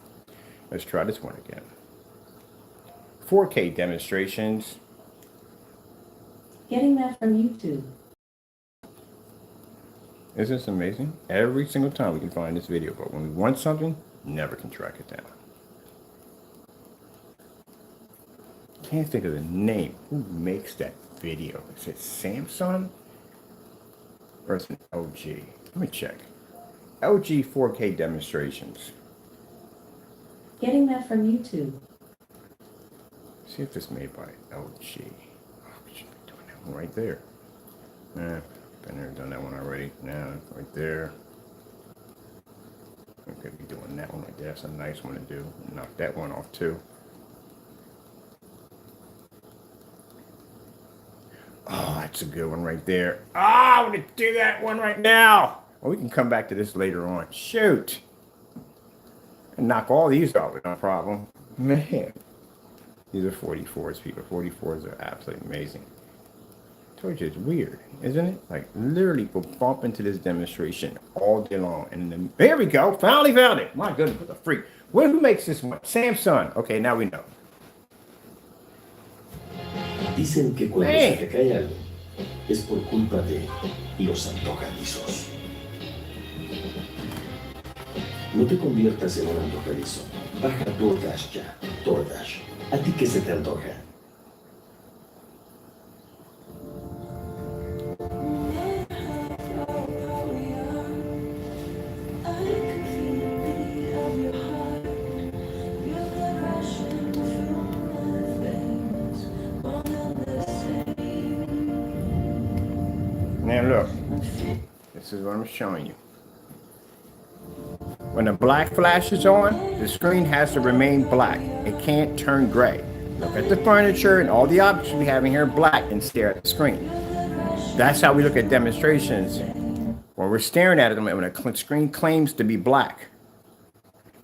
Let's try this one again. 4K demonstrations. Getting that from YouTube. Isn't this amazing? Every single time we can find this video, but when we want something, never can track it down. Can't think of the name. Who makes that video? Is it Samsung? Or is it LG? Let me check. LG 4K demonstrations. Getting that from YouTube. See if it's made by LG. Oh, we should be doing that one right there. Been there, done that one already. Now, right there. We could be doing that one right there. That's a nice one to do. Knock that one off too. Oh, that's a good one right there. Ah, I want to do that one right now. Well, we can come back to this later on. Shoot. And knock all these off with no problem. Man. These are 44s, people. 44s are absolutely amazing. I told you it's weird, isn't it? Like literally we'll bump into this demonstration all day long. And then there we go. Finally found it. My goodness, what a freak. Who makes this one? Samsung. Okay, now we know. Dicen que cuando se te cae algo es por culpa de los antojadizos. No te conviertas en un antojadizo. Baja DoorDash ya. DoorDash. ¿A ti qué se te antoja? Now look, this is what I'm showing you. When the black flash is on, the screen has to remain black. It can't turn gray. Look at the furniture and all the objects we have in here black and stare at the screen. That's how we look at demonstrations when we're staring at it when a screen claims to be black.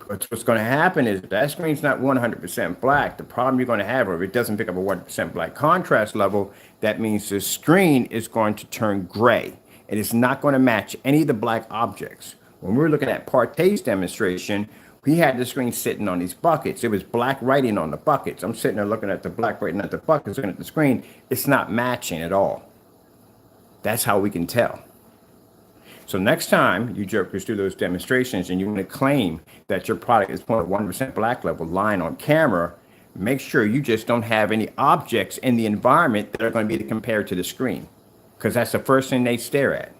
But what's going to happen is if that screen's not 100% black, the problem you're going to have, or if it doesn't pick up a 100% black contrast level, that means the screen is going to turn gray. It is not going to match any of the black objects. When we were looking at Partay's demonstration, we had the screen sitting on these buckets. It was black writing on the buckets. I'm sitting there looking at the black writing at the buckets, looking at the screen. It's not matching at all. That's how we can tell. So next time you jokers do those demonstrations and you want to claim that your product is 0.1% black level line on camera, make sure you just don't have any objects in the environment that are going to be compared to the screen, because that's the first thing they stare at.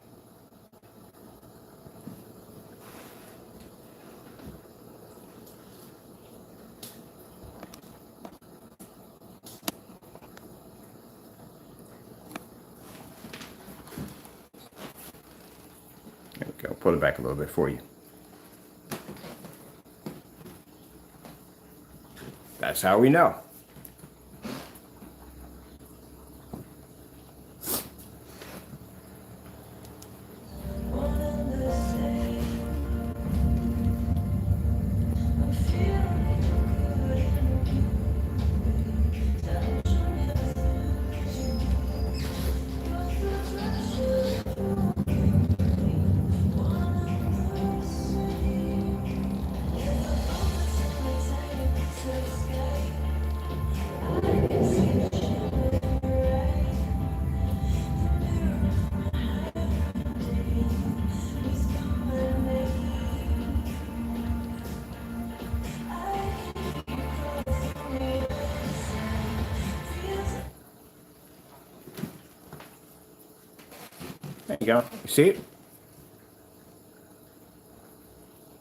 There we go. Pull it back a little bit for you. That's how we know. There you go. You see it?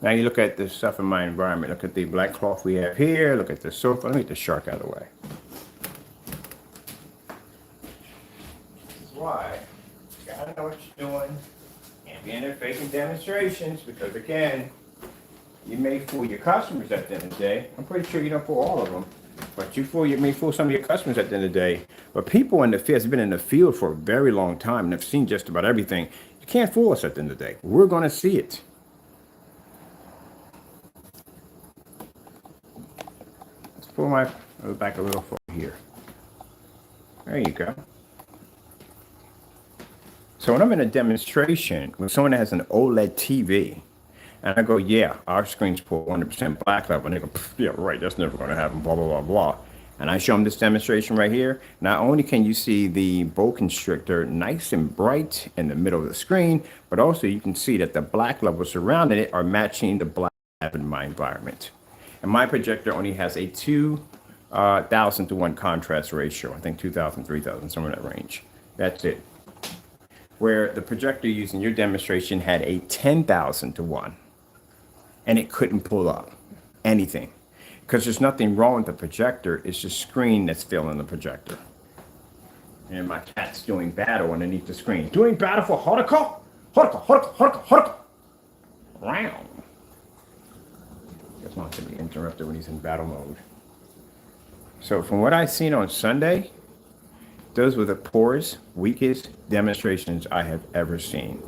Now you look at the stuff in my environment. Look at the black cloth we have here. Look at the sofa. Let me get the shark out of the way. This is why you gotta know what you're doing. Can't be in there faking demonstrations because, again, you may fool your customers at the end of the day. I'm pretty sure you don't fool all of them. But you may fool some of your customers at the end of the day. But people in the field have been in the field for a very long time and have seen just about everything. You can't fool us at the end of the day. We're going to see it. Let's pull my back a little forward here. There you go. So when I'm in a demonstration, when someone has an OLED TV, and I go, yeah, our screen's pull 100% black level. And they go, yeah, right, that's never going to happen, blah, blah, blah, blah. And I show them this demonstration right here. Not only can you see the boa constrictor nice and bright in the middle of the screen, but also you can see that the black levels surrounding it are matching the black in my environment. And my projector only has a 2,000 to 1 contrast ratio. I think 2,000, 3,000, somewhere in that range. That's it. Where the projector used in your demonstration had a 10,000 to 1. And it couldn't pull up anything because there's nothing wrong with the projector. It's the screen that's filling the projector. And my cat's doing battle underneath the screen. Doing battle for Horika. Round. Just not to be interrupted when he's in battle mode. So from what I've seen on Sunday, those were the poorest, weakest demonstrations I have ever seen.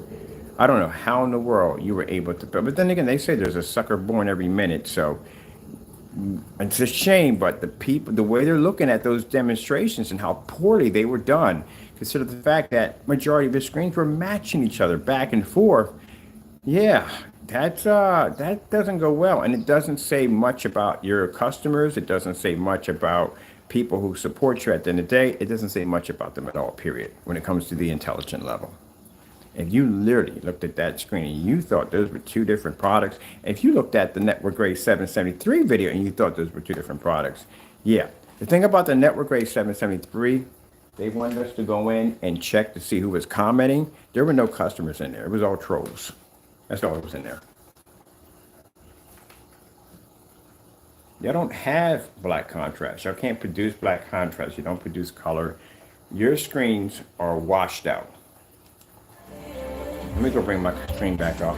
I don't know how in the world you were able to, but then again, they say there's a sucker born every minute. So it's a shame, but the people, the way they're looking at those demonstrations and how poorly they were done, consider the fact that majority of the screens were matching each other back and forth. Yeah, that doesn't go well, and it doesn't say much about your customers. It doesn't say much about people who support you at the end of the day. It doesn't say much about them at all, period, when it comes to the intelligent level. If you literally looked at that screen and you thought those were two different products, if you looked at the network grade 773 video and you thought those were two different products, yeah. The thing about the network grade 773, they wanted us to go in and check to see who was commenting. There were no customers in there. It was all trolls. That's all that was in there. Y'all don't have black contrast. Y'all can't produce black contrast. You don't produce color. Your screens are washed out. Let me go bring my screen back up.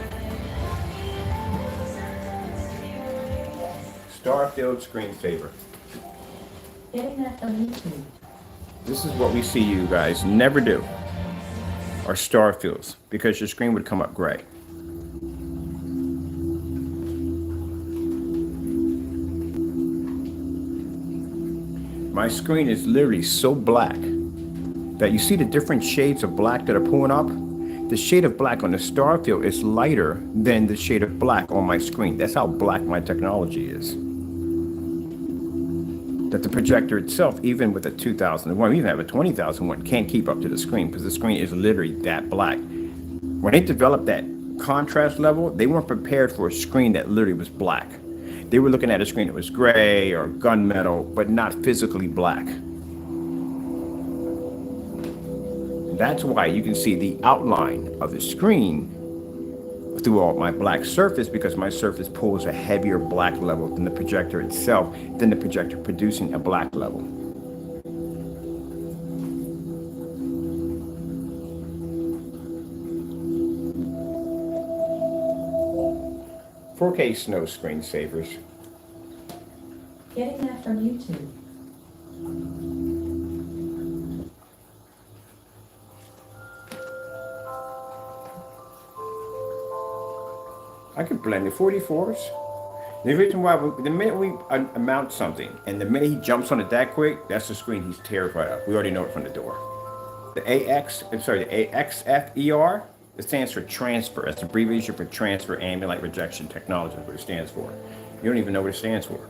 Starfield screensaver. Getting that from YouTube. This is what we see you guys never do, are Starfields, because your screen would come up gray. My screen is literally so black that you see the different shades of black that are pulling up. The shade of black on the Starfield is lighter than the shade of black on my screen. That's how black my technology is. That the projector itself, even with a 2001, even have a 20,001, can't keep up to the screen because the screen is literally that black. When they developed that contrast level, they weren't prepared for a screen that literally was black. They were looking at a screen that was gray or gunmetal, but not physically black. That's why you can see the outline of the screen through all my black surface, because my surface pulls a heavier black level than the projector itself, than the projector producing a black level. "4K Snow screensavers." Getting that from YouTube. I could blend the 44s. The reason why, the minute we mount something, and the minute he jumps on it that quick, that's the screen he's terrified of. We already know it from the door. The AXFER, it stands for transfer. That's abbreviation for transfer ambient rejection technology, is what it stands for. You don't even know what it stands for.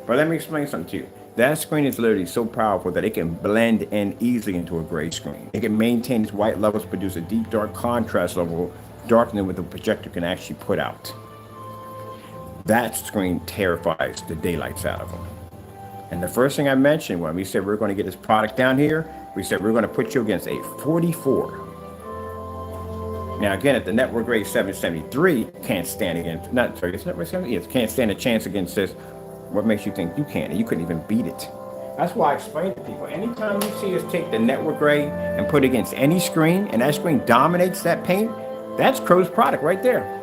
But let me explain something to you. That screen is literally so powerful that it can blend in easily into a gray screen. It can maintain its white levels, produce a deep dark contrast level, darker than what the projector can actually put out. That screen terrifies the daylights out of them. And the first thing I mentioned when we said we're going to get this product down here, we said we're going to put you against a 44. Now again, at the network grade 773, can't stand against, not sorry, it's network 70, yes, can't stand a chance against this. What makes you think you can? And you couldn't even beat it. That's why I explain to people, anytime you see us take the network grade and put it against any screen, and that screen dominates that paint, that's CROW's product right there.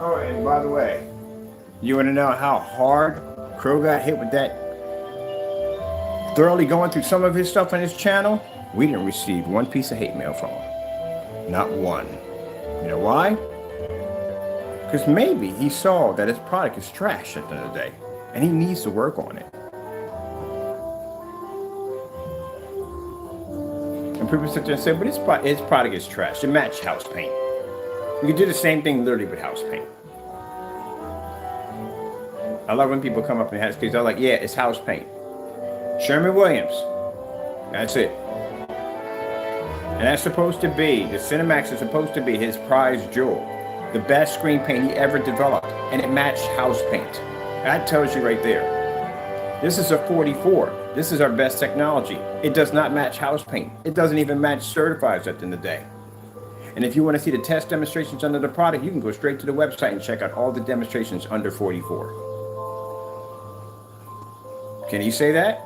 Oh, and by the way, you want to know how hard CROW got hit with that? Thoroughly going through some of his stuff on his channel, we didn't receive one piece of hate mail from him. Not one. You know why? Because maybe he saw that his product is trash at the end of the day, and he needs to work on it. And And people sit there and say, but his product is trash. It matched house paint. You can do the same thing literally with house paint. I love when people come up and ask, because they're like, yeah, it's house paint. Sherwin-Williams. That's it. And that's supposed to be, the Cinemax is supposed to be his prize jewel. The best screen paint he ever developed. And it matched house paint. That tells you right there. This is a 44. This is our best technology. It does not match house paint. It doesn't even match certifieds at the end of the day. And if you want to see the test demonstrations under the product, you can go straight to the website and check out all the demonstrations under 44. Can he say that?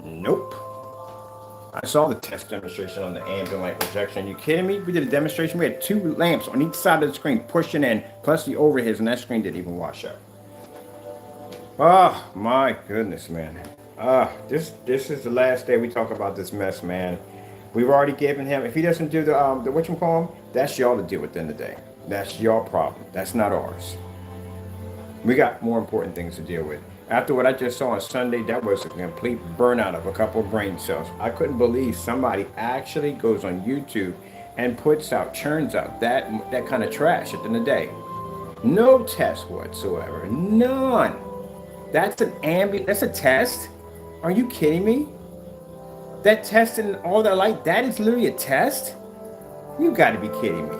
Nope. I saw the test demonstration on the ambient light projection. Are you kidding me? We did a demonstration. We had 2 lamps on each side of the screen pushing in, plus the overheads, and that screen didn't even wash out. Oh my goodness, man. This is the last day we talk about this mess, man. We've already given him, if he doesn't do the whatchamacallit, that's y'all to deal with at the end of the day. That's your problem. That's not ours. We got more important things to deal with. After what I just saw on Sunday, that was a complete burnout of a couple of brain cells. I couldn't believe somebody actually goes on YouTube and churns out that kind of trash at the end of the day. No test whatsoever. None. That's that's a test? Are you kidding me? That test and all that light, that is literally a test? You gotta be kidding me.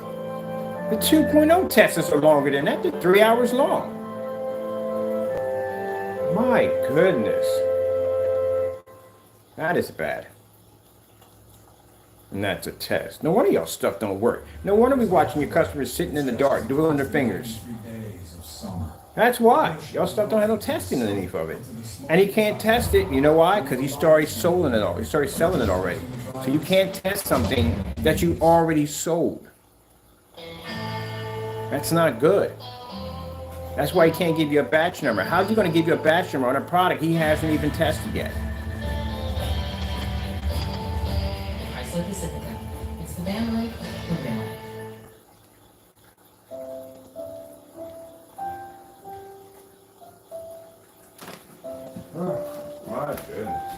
The 2.0 tests are longer than that. They're 3 hours long. My goodness. That is bad. And that's a test. No wonder y'all stuff don't work. No wonder we watching your customers sitting in the dark, doing their fingers. That's why. Y'all stuff don't have no testing underneath of it. And he can't test it. You know why? Because he started selling it all. He started selling it already. So you can't test something that you already sold. That's not good. That's why he can't give you a batch number. How's he going to give you a batch number on a product he hasn't even tested yet? So this is the guy. It's the van light or van light. Oh, my goodness.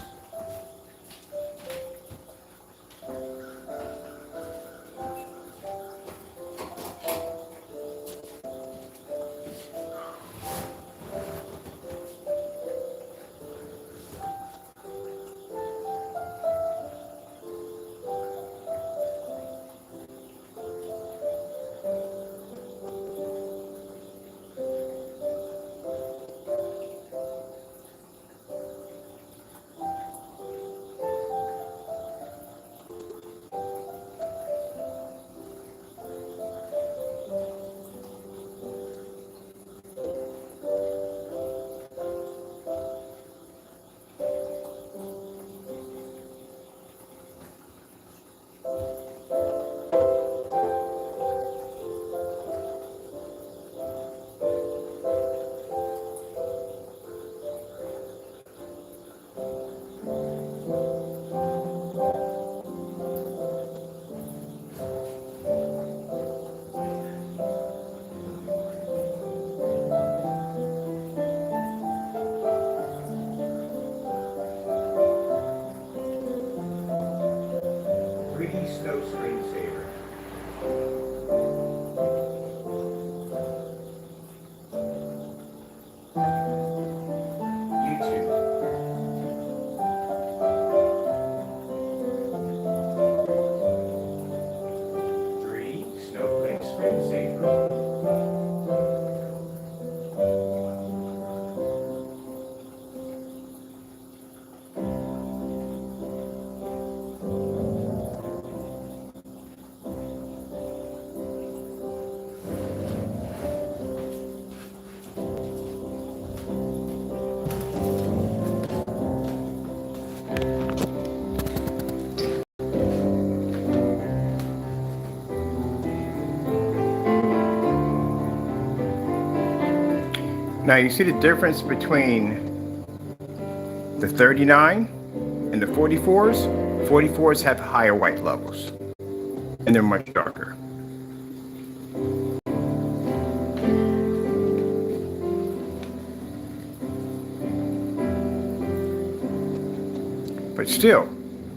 No screensaver. YouTube. 3 snowflake screensaver. Now you see the difference between the 39 and the 44s? 44s have higher white levels and they're much darker. But still,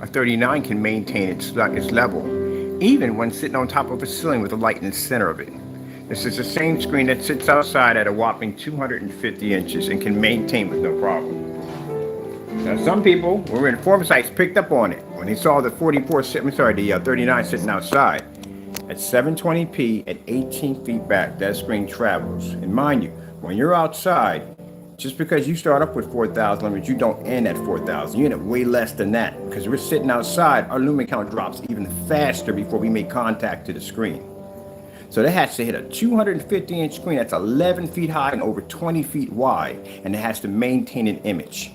A 39 can maintain its level, even when sitting on top of a ceiling with a light in the center of it. This is the same screen that sits outside at a whopping 250 inches and can maintain with no problem. Now, some people who were in former sites picked up on it when they saw the 39 sitting outside. At 720p at 18 feet back, that screen travels. And mind you, when you're outside, just because you start up with 4,000 lumens, you don't end at 4,000. You end at way less than that. Because we're sitting outside, our lumen count drops even faster before we make contact to the screen. So that has to hit a 250-inch screen that's 11 feet high and over 20 feet wide, and it has to maintain an image.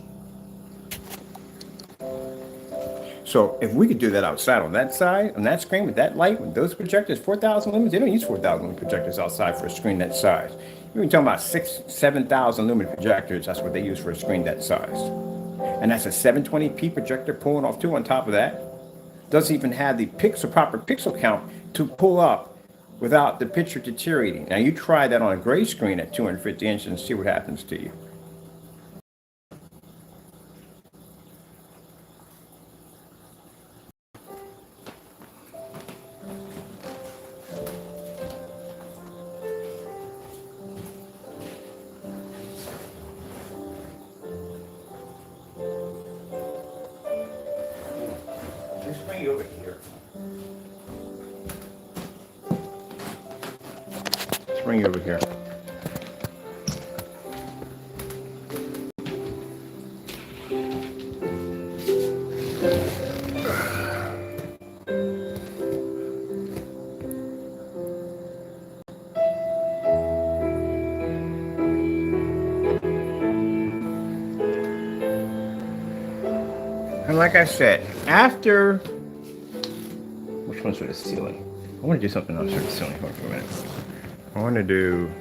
So if we could do that outside on that side, on that screen with that light, with those projectors, 4,000 lumens, they don't use 4,000 lumen projectors outside for a screen that size. You're talking about 7,000 lumen projectors, that's what they use for a screen that size. And that's a 720p projector pulling off too on top of that. Doesn't even have the proper pixel count to pull up without the picture deteriorating. Now you try that on a gray screen at 250 inches and see what happens to you. Just bring it over here. Let's bring it over here. And like I said, after, which one's for the ceiling? I want to do something else for the ceiling. Hold on for a minute. I want to do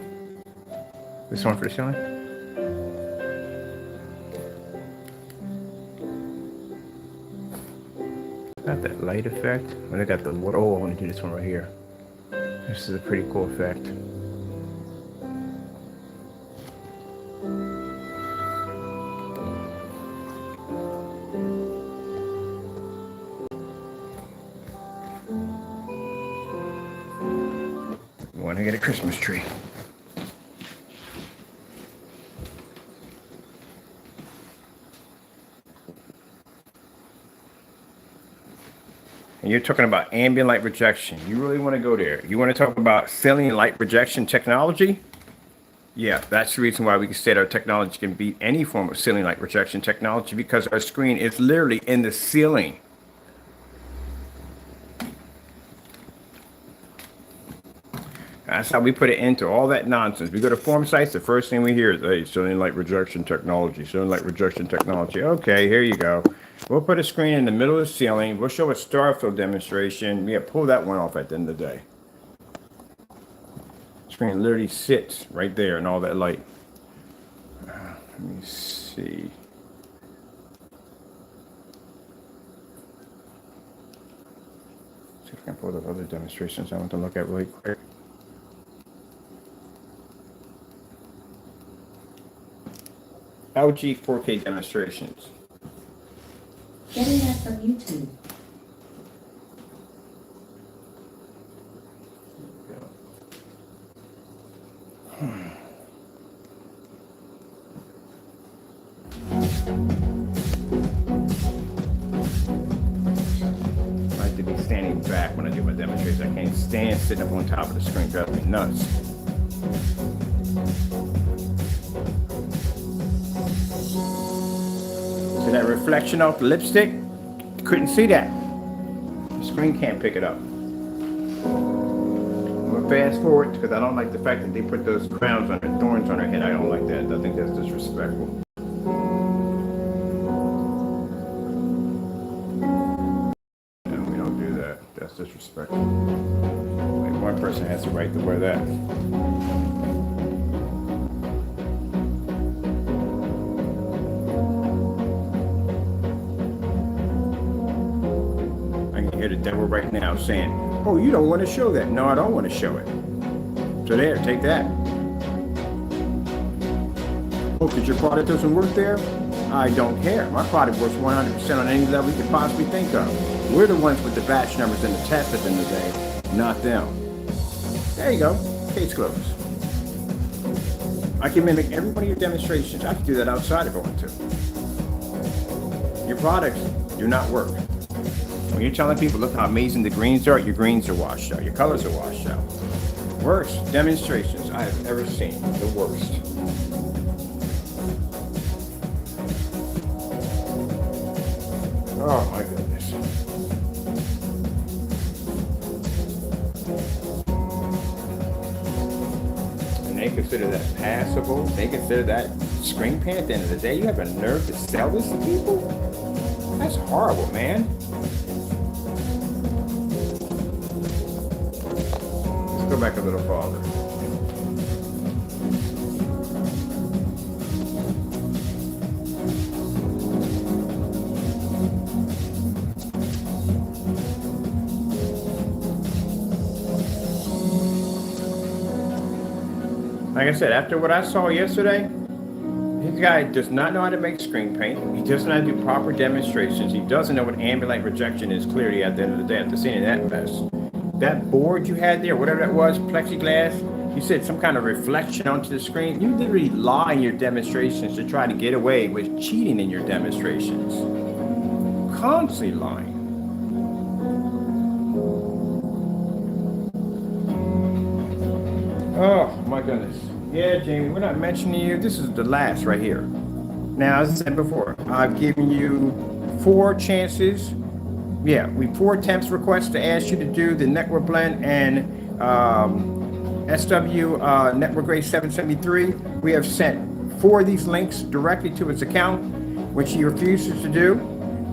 this one for the ceiling. Got that light effect. And I got the water. Oh, I want to do this one right here. This is a pretty cool effect. Want to get a Christmas tree. And you're talking about ambient light projection. You really want to go there. You want to talk about ceiling light projection technology? Yeah, that's the reason why we can say that our technology can beat any form of ceiling light projection technology, because our screen is literally in the ceiling. That's how we put it into all that nonsense. We go to form sites, the first thing we hear is, hey, ceiling light projection technology, ceiling light projection technology. Okay, here you go. We'll put a screen in the middle of the ceiling. We'll show a star field demonstration. Yeah, pull that one off at the end of the day. Screen literally sits right there in all that light. Let me see. See if I can pull those other demonstrations I want to look at really quick. LG 4K demonstrations. Getting that from YouTube. I like to be standing back when I do my demonstrations. I can't stand sitting up on top of the screen. Drives me nuts. See that reflection off the lipstick? Couldn't see that. The screen can't pick it up. I'm gonna fast forward because I don't like the fact that they put those crowns on her, thorns on her head. I don't like that. I think that's disrespectful. No, we don't do that. That's disrespectful. Like, one person has the right to wear that. Hear the devil right now saying, oh, you don't want to show that. No, I don't want to show it. So there, take that. Oh, because your product doesn't work there? I don't care. My product works 100% on any level you could possibly think of. We're the ones with the batch numbers and the test at the end of the day, not them. There you go. Case closed. I can mimic every one of your demonstrations. I can do that outside if I want to. Your products do not work. When you're telling people, look how amazing the greens are, your greens are washed out. Your colors are washed out. Worst demonstrations I have ever seen. The worst. Oh my goodness. And they consider that passable. They consider that screen paint at the end of the day. You have a nerve to sell this to people? That's horrible, man. Let's go back a little farther. Like I said, after what I saw yesterday, this guy does not know how to make screen paint. He doesn't know how to do proper demonstrations. He doesn't know what ambient rejection is clearly at the end of the day after seeing that mess. That board you had there, whatever that was, plexiglass, you said some kind of reflection onto the screen. You literally lie in your demonstrations to try to get away with cheating in your demonstrations. Constantly lying. Oh my goodness. Yeah, Jamie, we're not mentioning you. This is the last right here. Now, as I said before, I've given you 4 chances. Yeah, 4 attempts requests to ask you to do the network blend and SW network grade 773. We have sent 4 of these links directly to his account, which he refuses to do.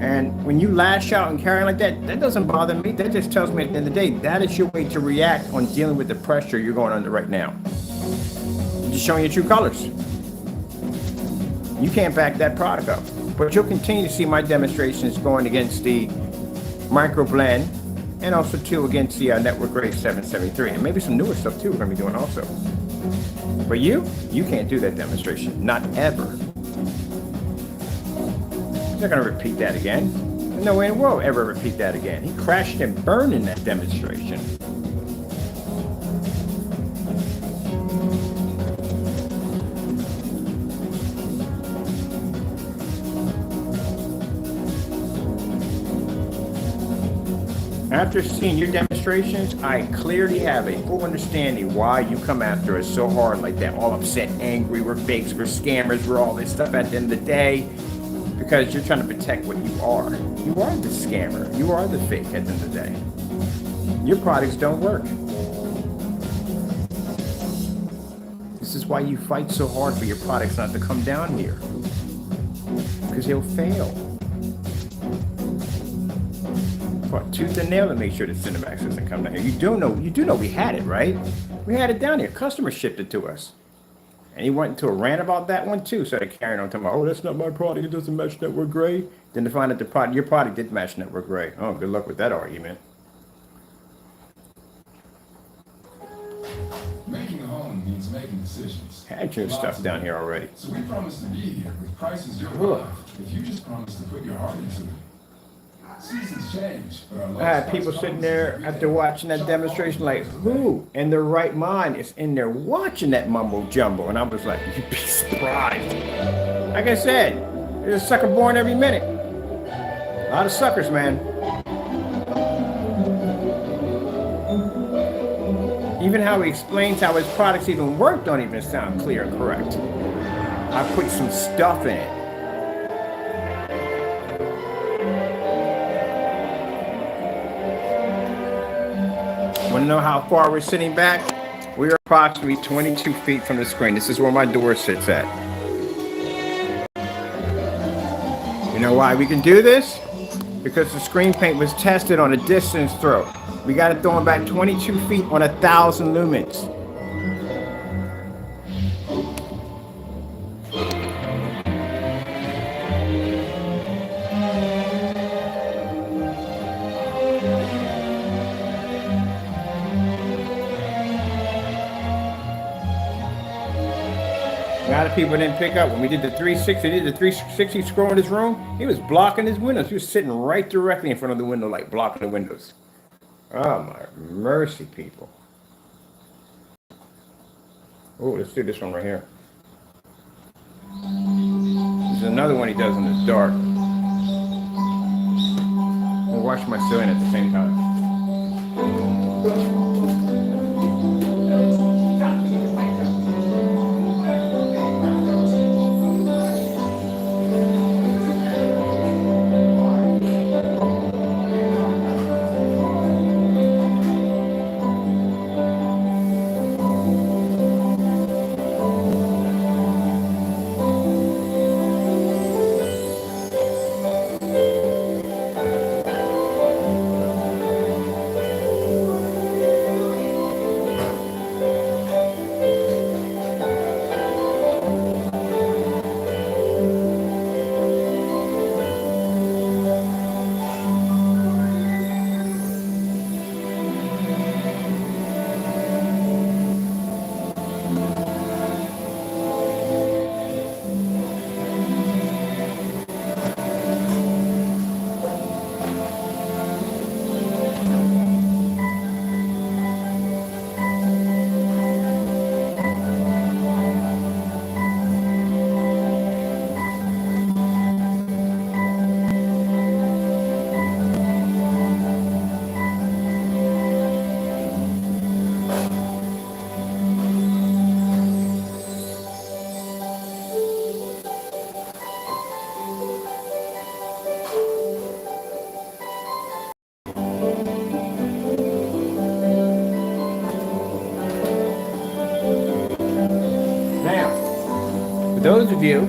And when you lash out and carry on like that, that doesn't bother me. That just tells me at the end of the day, that is your way to react on dealing with the pressure you're going under right now. You're just showing your true colors. You can't back that product up. But you'll continue to see my demonstrations going against the microblend and also too against the network grade 773. And maybe some newer stuff too we're going to be doing also. But you can't do that demonstration. Not ever. He's not going to repeat that again. No way in the world ever repeat that again. He crashed and burned in that demonstration. After seeing your demonstrations, I clearly have a full understanding why you come after us so hard like that. All upset, angry, we're fakes, we're scammers, we're all this stuff at the end of the day. Because you're trying to protect what you are. You are the scammer. You are the fake at the end of the day. Your products don't work. This is why you fight so hard for your products not to come down here. Because they'll fail. Fought tooth and nail to make sure the Cinemax doesn't come down here. You do know we had it, right? We had it down here. Customer shipped it to us. And he went into a rant about that one too. Started carrying on, talking about, oh, that's not my product. It doesn't match network gray. Then to find out your product did match network gray. Oh, good luck with that argument. Making a home means making decisions. Had your stuff down here already. So we promise to be here with prices you'll love if you just promise to put your heart into it. Seasons change, but our I had people sitting there after watching that demonstration like, who in their right mind is in there watching that mumbo jumbo? And I was like, you'd be surprised. Like I said, there's a sucker born every minute. A lot of suckers, man. Even how he explains how his products even work don't even sound clear and correct. I put some stuff in it. Want to know how far we're sitting back? We are approximately 22 feet from the screen. This is where my door sits at. You know why we can do this? Because the screen paint was tested on a distance throw. We got it throwing back 22 feet on 1,000 lumens. lot of people didn't pick up when we did the 360. Did the 360 scroll in his room. He was blocking his windows. He was sitting right directly in front of the window, like blocking the windows. Oh my mercy, people. Oh, let's do this one right here. There's another one he does in the dark. I'll wash my ceiling at the same time. Those of you,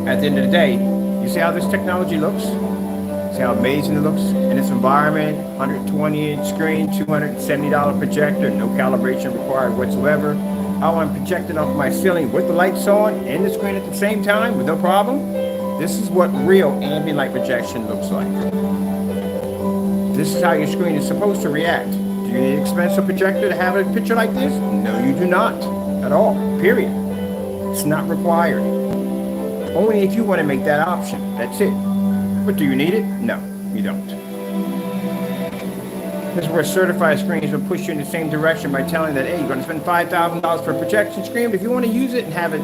at the end of the day, you see how this technology looks? See how amazing it looks in this environment? 120-inch screen, $270 projector, no calibration required whatsoever. I want to project it off my ceiling with the lights on and the screen at the same time with no problem. This is what real ambient light projection looks like. This is how your screen is supposed to react. Do you need an expensive projector to have a picture like this? No, you do not at all, period. It's not required. Only if you want to make that option. That's it. But do you need it? No, you don't. This is where certified screens will push you in the same direction by telling that, hey, you're going to spend $5,000 for a projection screen, but if you want to use it and have it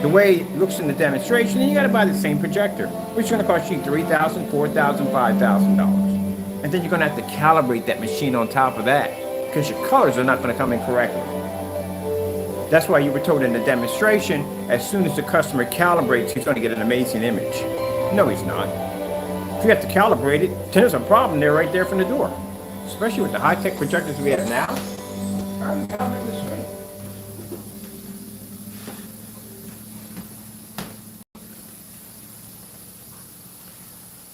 the way it looks in the demonstration, then you got to buy the same projector, which is going to cost you $3,000, $4,000, $5,000. And then you're going to have to calibrate that machine on top of that because your colors are not going to come in correctly. That's why you were told in the demonstration, as soon as the customer calibrates, he's going to get an amazing image. No, he's not. If you have to calibrate it, then there's a problem there right there from the door. Especially with the high-tech projectors we have now. How do you calibrate this screen?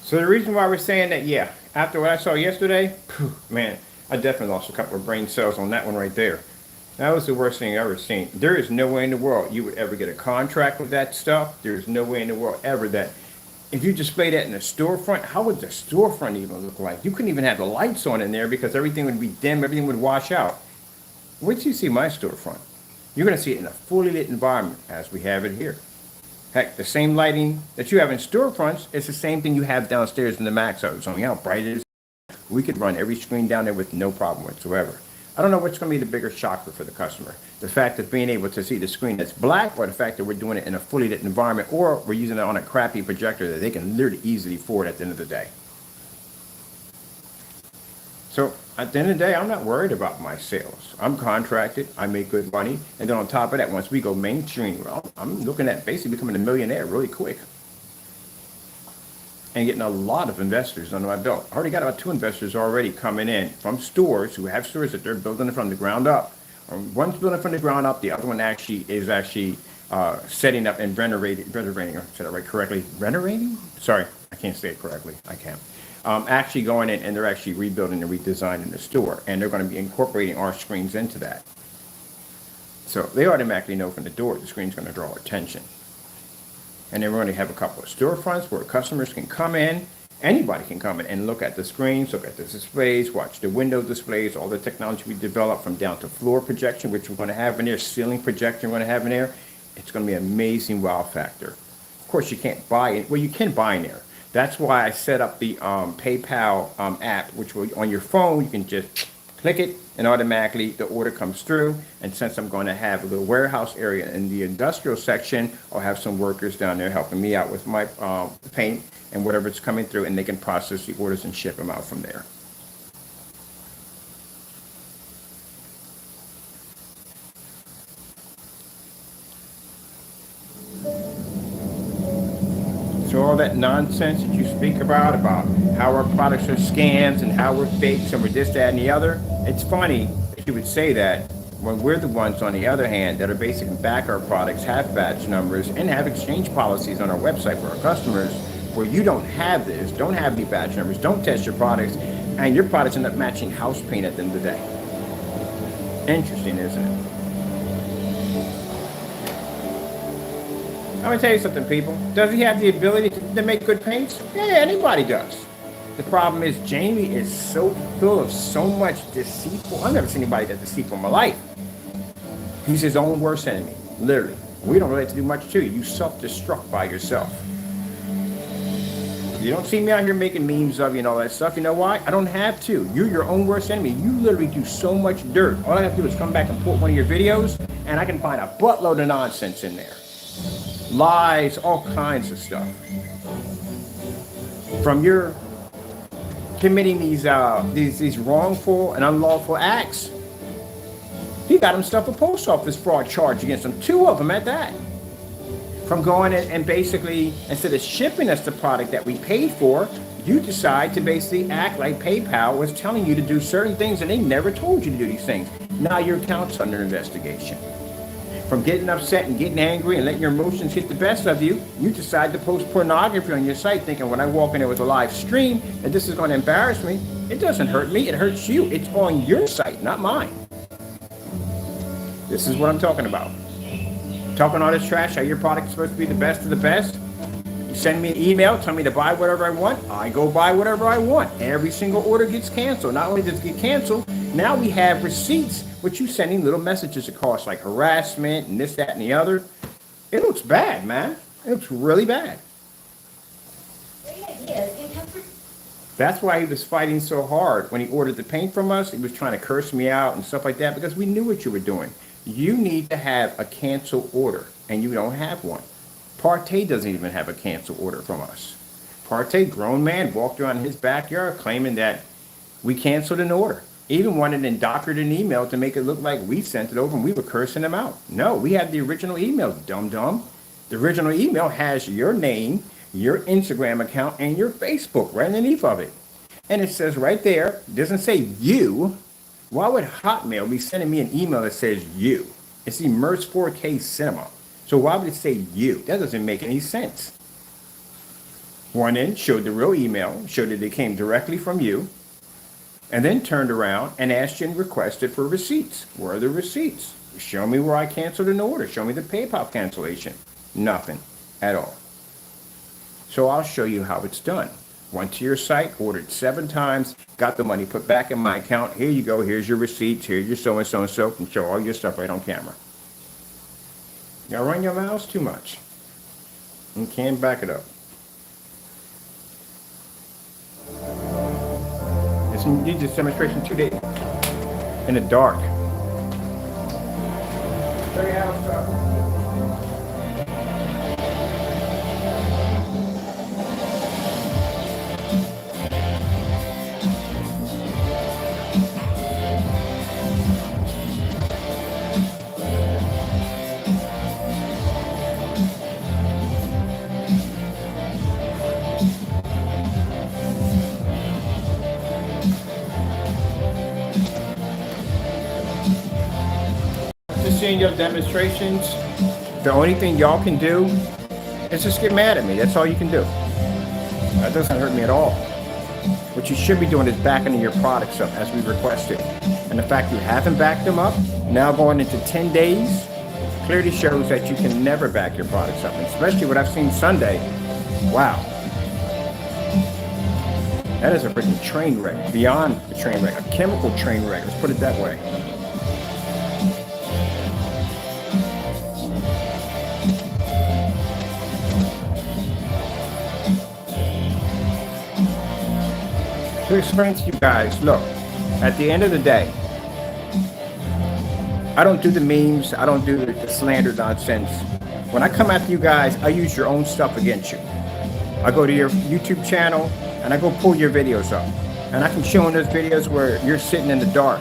So the reason why we're saying that, yeah, after what I saw yesterday, man, I definitely lost a couple of brain cells on that one right there. That was the worst thing I've ever seen. There is no way in the world you would ever get a contract with that stuff. There's no way in the world ever that if you display that in a storefront, how would the storefront even look like? You couldn't even have the lights on in there because everything would be dim, everything would wash out. Wait till you see my storefront. You're going to see it in a fully lit environment as we have it here. Heck, the same lighting that you have in storefronts is the same thing you have downstairs in the Mac zone. So, you know how bright it is? We could run every screen down there with no problem whatsoever. I don't know what's going to be the bigger shocker for the customer. The fact of being able to see the screen that's black, or the fact that we're doing it in a fully lit environment, or we're using it on a crappy projector that they can literally easily afford at the end of the day. So at the end of the day, I'm not worried about my sales. I'm contracted, I make good money, and then on top of that, once we go mainstream, well, I'm looking at basically becoming a millionaire really quick. And getting a lot of investors under my belt. I already got about 2 investors already coming in from stores who have stores that they're building from the ground up. One's building from the ground up. The other one is setting up and renovating. Said I right correctly? Renovating? Sorry, I can't say it correctly. I can't. Actually going in and they're actually rebuilding and redesigning the store, and they're going to be incorporating our screens into that. So they automatically know from the door the screen's going to draw attention. And then we're going to have a couple of storefronts where customers can come in, anybody can come in and look at the screens, look at the displays, watch the window displays, all the technology we developed from down to floor projection, which we're going to have in there, ceiling projection we're going to have in there. It's going to be an amazing wow factor. Of course, you can't buy it. Well, you can buy in there. That's why I set up the PayPal app, which will, on your phone, you can just click it and automatically the order comes through. And since I'm going to have a little warehouse area in the industrial section, I'll have some workers down there helping me out with my paint and whatever's coming through, and they can process the orders and ship them out from there. So all that nonsense that you speak about how our products are scams and how we're fakes and we're this, that, and the other, it's funny that you would say that when we're the ones, on the other hand, that are basically back our products, have badge numbers, and have exchange policies on our website for our customers, where you don't have this, don't have any badge numbers, don't test your products, and your products end up matching house paint at the end of the day. Interesting, isn't it? I'm gonna tell you something, people. Does he have the ability to make good paints? Yeah, anybody does. The problem is Jamie is so full of so much deceitful. I've never seen anybody that deceitful in my life. He's his own worst enemy, literally. We don't really have to do much to you. You self-destruct by yourself. You don't see me out here making memes of you and all that stuff. You know why? I don't have to. You're your own worst enemy. You literally do so much dirt. All I have to do is come back and pull one of your videos, and I can find a buttload of nonsense in there. Lies, all kinds of stuff. From your committing these wrongful and unlawful acts, he got himself a post office fraud charge against him, 2 of them at that. From going in and basically, instead of shipping us the product that we paid for, you decide to basically act like PayPal was telling you to do certain things and they never told you to do these things. Now your account's under investigation. From getting upset and getting angry and letting your emotions get the best of you, you decide to post pornography on your site thinking when I walk in there with a live stream that this is going to embarrass me. It doesn't hurt me, it hurts you. It's on your site, not mine. This is what I'm talking about. Talking all this trash, how your product is supposed to be the best of the best. You send me an email, tell me to buy whatever I want. I go buy whatever I want. Every single order gets canceled. Not only does it get canceled, now we have receipts, which you sending little messages across like harassment and this, that, and the other. It looks bad, man. It looks really bad. That's why he was fighting so hard when he ordered the paint from us. He was trying to curse me out and stuff like that because we knew what you were doing. You need to have a cancel order, and you don't have one. Partey doesn't even have a cancel order from us. Partey, grown man, walked around his backyard claiming that we canceled an order. Even wanted and doctored an email to make it look like we sent it over and we were cursing him out. No, we have the original email, dum-dum. The original email has your name, your Instagram account, and your Facebook right underneath of it. And it says right there, it doesn't say you. Why would Hotmail be sending me an email that says you? It's Immerse 4K Cinema. So why would it say you? That doesn't make any sense. One end showed the real email, showed that it came directly from you, and then turned around and asked you and requested for receipts. Where are the receipts? Show me where I canceled an order. Show me the PayPal cancellation. Nothing at all. So I'll show you how it's done. Went to your site, ordered 7 times, got the money put back in my account. Here you go. Here's your receipts. Here's your so-and-so and so, and show all your stuff right on camera. Y'all run your mouths too much. You can't back it up. Need this demonstration 2 days in the dark. Show you how it's done. Seeing your demonstrations, the only thing y'all can do is just get mad at me. That's all you can do. That doesn't hurt me at all. What you should be doing is backing your products up as we requested. And the fact you haven't backed them up, now going into 10 days, clearly shows that you can never back your products up. And especially what I've seen Sunday. Wow. That is a freaking train wreck. Beyond a train wreck. A chemical train wreck. Let's put it that way. to explain to you guys, look, at the end of the day, I don't do the memes. I don't do the slander nonsense. When I come after you guys, I use your own stuff against you. I go to your YouTube channel and I go pull your videos up. And I can show in those videos where you're sitting in the dark,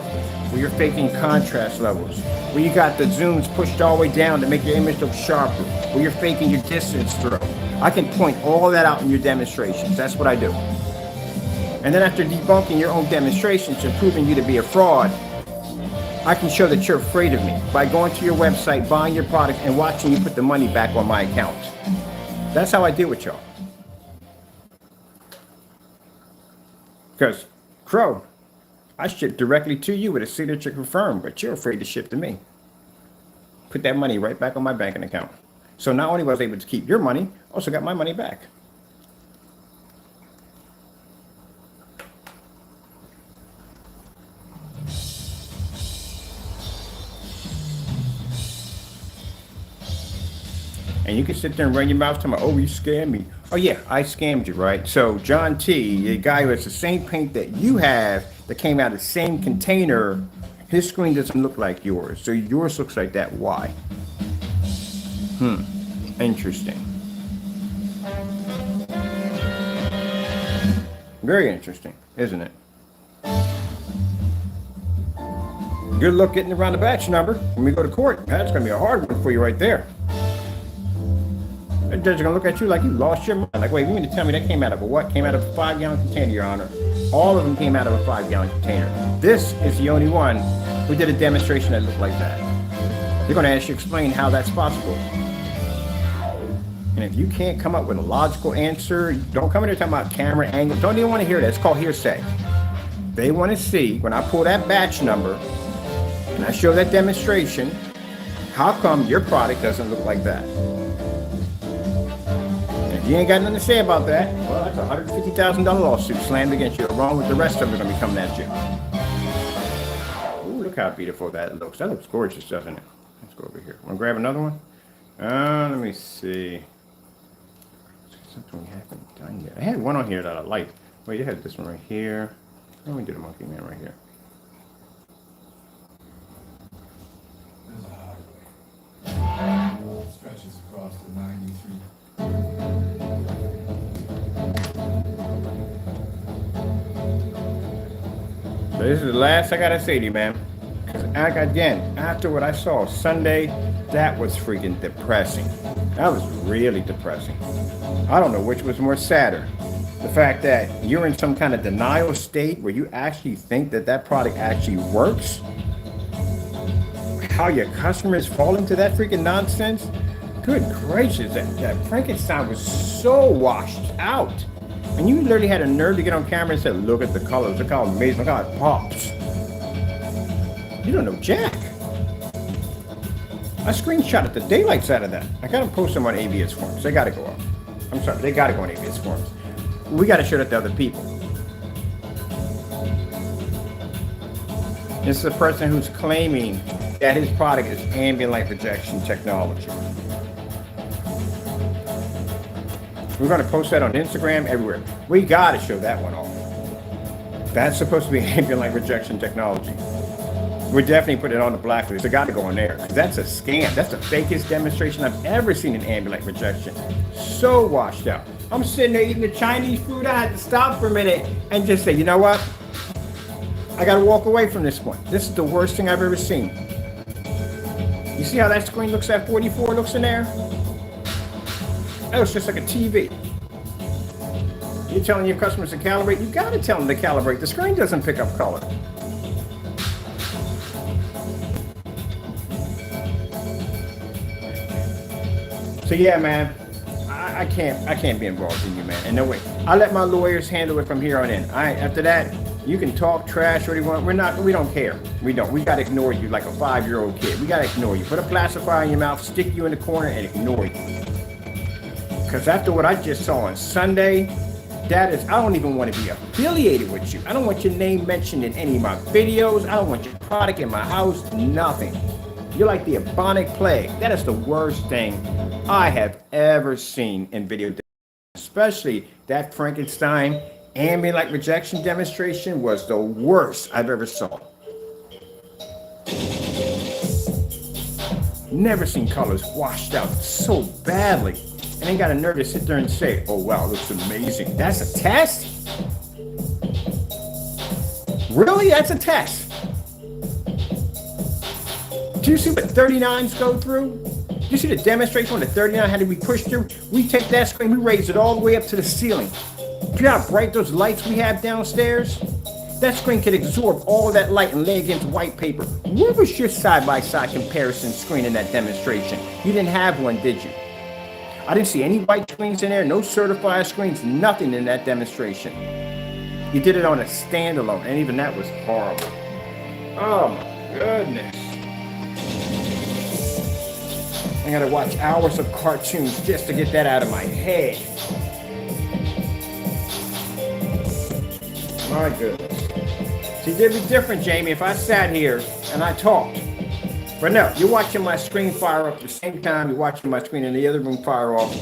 where you're faking contrast levels, where you got the zooms pushed all the way down to make your image look sharper, where you're faking your distance throw. I can point all that out in your demonstrations. That's what I do. And then after debunking your own demonstrations and proving you to be a fraud, I can show that you're afraid of me by going to your website, buying your product, and watching you put the money back on my account. That's how I deal with y'all. Because, Crow, I ship directly to you with a signature confirmed, but you're afraid to ship to me. Put that money right back on my banking account. So not only was I able to keep your money, also got my money back. And you can sit there and run your mouth talking about, oh, you scammed me. Oh, yeah, I scammed you, right? So John T, the guy who has the same paint that you have that came out of the same container, his screen doesn't look like yours. So yours looks like that. Why? Interesting. Very interesting, isn't it? Good luck getting around the batch number when we go to court. That's going to be a hard one for you right there. The judge is going to look at you like you lost your mind. Like, wait, you mean to tell me that came out of a what? Came out of a 5-gallon container, Your Honor. All of them came out of a 5-gallon container. This is the only one who did a demonstration that looked like that. They're going to ask you to explain how that's possible. And if you can't come up with a logical answer, don't come in here talking about camera angle. Don't even want to hear that. It's called hearsay. They want to see, when I pull that batch number and I show that demonstration, how come your product doesn't look like that? If you ain't got nothing to say about that, well, that's a $150,000 lawsuit slammed against you, along with the rest of them going to be coming at you. Ooh, look how beautiful that looks. That looks gorgeous, doesn't it? Let's go over here. Want to grab another one? Let me see. Something we haven't done yet. I had one on here that I liked. Wait, you had this one right here. Let me do the monkey man right here. There's a highway. Stretches across the 93. So this is the last I gotta say to you, man. Because again, after what I saw Sunday, that was freaking depressing. That was really depressing. I don't know which was more sadder. The fact that you're in some kind of denial state where you actually think that that product actually works. How your customers fall into that freaking nonsense. Good gracious, that Frankenstein was so washed out. And you literally had a nerve to get on camera and say, look at the colors, look how amazing, look how it pops. You don't know jack. I screenshotted the daylights out of that. I gotta post them on ABS forums. They gotta go up. I'm sorry, they gotta go on ABS forums. We gotta show that to other people. This is a person who's claiming that his product is ambient light projection technology. We're gonna post that on Instagram, everywhere. We gotta show that one off. That's supposed to be ambient light projection technology. We're definitely putting it on the blacklist. It got to go on there. That's a scam. That's the fakest demonstration I've ever seen in ambient light projection. So washed out. I'm sitting there eating the Chinese food. I had to stop for a minute and just say, you know what? I got to walk away from this one. This is the worst thing I've ever seen. You see how that screen looks at 44 looks in there? That was just like a TV. You're telling your customers to calibrate. You got to tell them to calibrate. The screen doesn't pick up color. So yeah, man, I can't be involved in you, man. And no way. I let my lawyers handle it from here on in. After that, you can talk trash or you want. We don't care. We don't. We gotta ignore you like a 5-year-old kid. We gotta ignore you. Put a pacifier in your mouth, stick you in the corner, and ignore you. Because after what I just saw on Sunday, I don't even want to be affiliated with you. I don't want your name mentioned in any of my videos. I don't want your product in my house. Nothing. You're like the bubonic plague. That is the worst thing I have ever seen in video, especially that Frankenstein ambient light rejection demonstration was the worst I've ever saw. Never seen colors washed out so badly. And they got a nerve to sit there and say, oh wow, it looks amazing. That's a test? Really? That's a test? Do you see what 39s go through? Do you see the demonstration when the 39 had to be pushed through? We take that screen, we raise it all the way up to the ceiling. Do you know how bright those lights we have downstairs? That screen could absorb all of that light and lay against white paper. Where was your side-by-side comparison screen in that demonstration? You didn't have one, did you? I didn't see any white screens in there, no certified screens, nothing in that demonstration. You did it on a standalone, and even that was horrible. Oh my goodness. I gotta watch hours of cartoons just to get that out of my head. My goodness. See, it'd be different, Jamie, if I sat here and I talked. But no, you're watching my screen fire up at the same time you're watching my screen in the other room fire off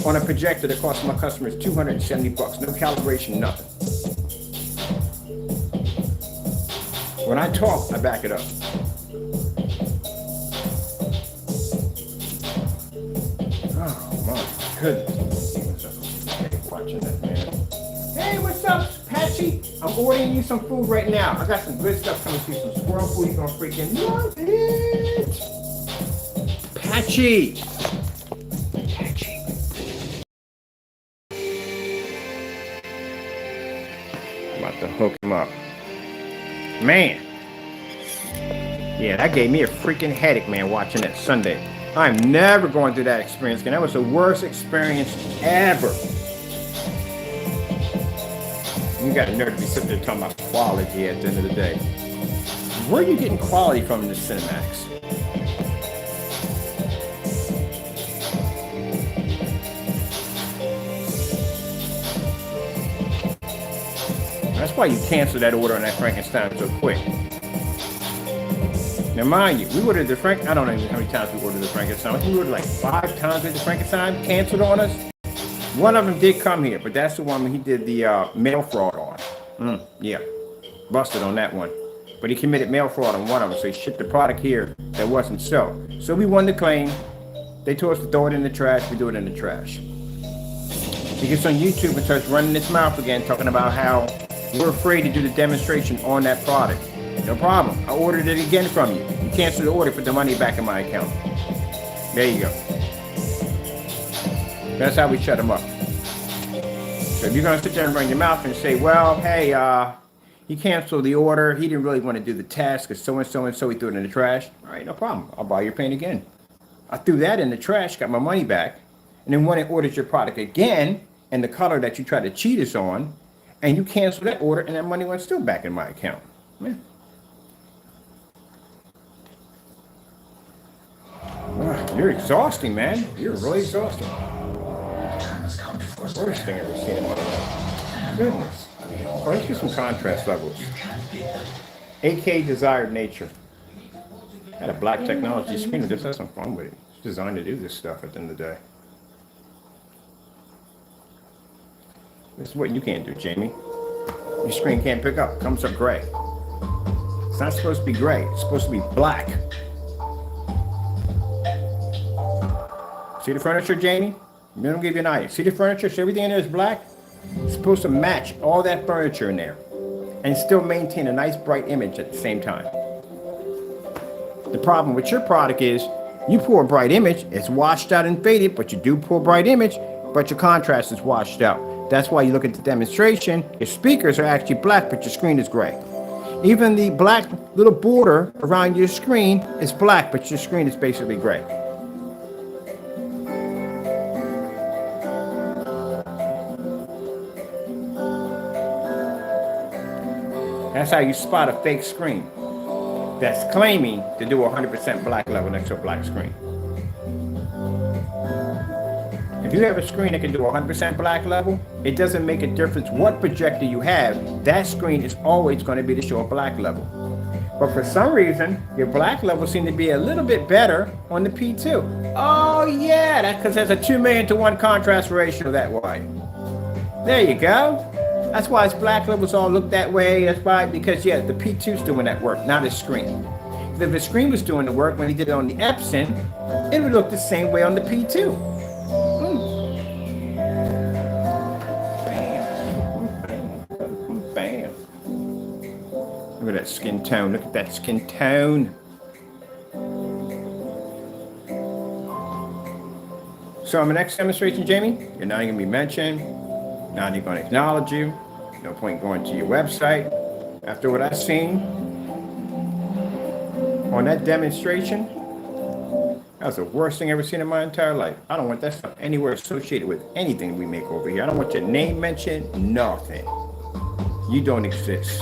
on a projector that costs my customers $270. No calibration, nothing. When I talk, I back it up. Oh my goodness. Watching that, man. Hey, what's up, Patchy? I'm ordering you some food right now. I got some good stuff coming to you, some squirrel food. You're gonna freaking love it. Patchy. Patchy. I'm about to hook him up. Man. Yeah, that gave me a freaking headache, man, watching that Sunday. I'm never going through that experience again. That was the worst experience ever. You got a nerve to be sitting there talking about quality at the end of the day. Where are you getting quality from in the Cinemax? That's why you canceled that order on that Frankenstein so quick. Now, mind you, we ordered the I don't know how many times we ordered the Frankenstein. I think we ordered like 5 times with the Frankenstein, canceled on us. One of them did come here, but that's the one he did the mail fraud on. Yeah, busted on that one. But he committed mail fraud on one of them, so he shipped the product here that wasn't so. So we won the claim. They told us to throw it in the trash. We do it in the trash. He gets on YouTube and starts running his mouth again, talking about how we're afraid to do the demonstration on that product. No problem. I ordered it again from you. You canceled the order, put the money back in my account. There you go. That's how we shut him up. So if you're going to sit there and run your mouth and say, well, hey, he canceled the order. He didn't really want to do the task because so-and-so and so he threw it in the trash. All right, no problem. I'll buy your paint again. I threw that in the trash, got my money back. And then when I ordered your product again and the color that you tried to cheat us on, and you canceled that order and that money went still back in my account. Yeah. Wow, you're exhausting, man. You're really exhausting. Worst thing I've ever seen in my life. Goodness. Oh, let's get some contrast levels. 8K desired nature. Got a black technology screen. Just have some fun with it. It's designed to do this stuff at the end of the day. This is what you can't do, Jamie. Your screen can't pick up. It comes up gray. It's not supposed to be gray. It's supposed to be black. See the furniture, Jamie? Let me give you an idea. See the furniture? So everything in there is black? It's supposed to match all that furniture in there and still maintain a nice bright image at the same time. The problem with your product is you pour a bright image, it's washed out and faded, but you do pour a bright image, but your contrast is washed out. That's why you look at the demonstration, your speakers are actually black, but your screen is gray. Even the black little border around your screen is black, but your screen is basically gray. That's how you spot a fake screen that's claiming to do 100% black level next to a black screen. If you have a screen that can do 100% black level, it doesn't make a difference what projector you have. That screen is always going to be to show a black level. But for some reason, your black level seems to be a little bit better on the P2. Oh yeah, that's because there's a 2 million to 1 contrast ratio that wide. There you go. That's why his black levels all look that way. That's why, because yeah, the P2's doing that work, not his screen. If the screen was doing the work when he did it on the Epson, it would look the same way on the P2. Bam. Bam. Look at that skin tone. Look at that skin tone. So on the next demonstration, Jamie, you're not even gonna be mentioned. Not even gonna acknowledge you. No point going to your website. After what I've seen on that demonstration, that was the worst thing I've ever seen in my entire life. I don't want that stuff anywhere associated with anything we make over here. I don't want your name mentioned, nothing. You don't exist.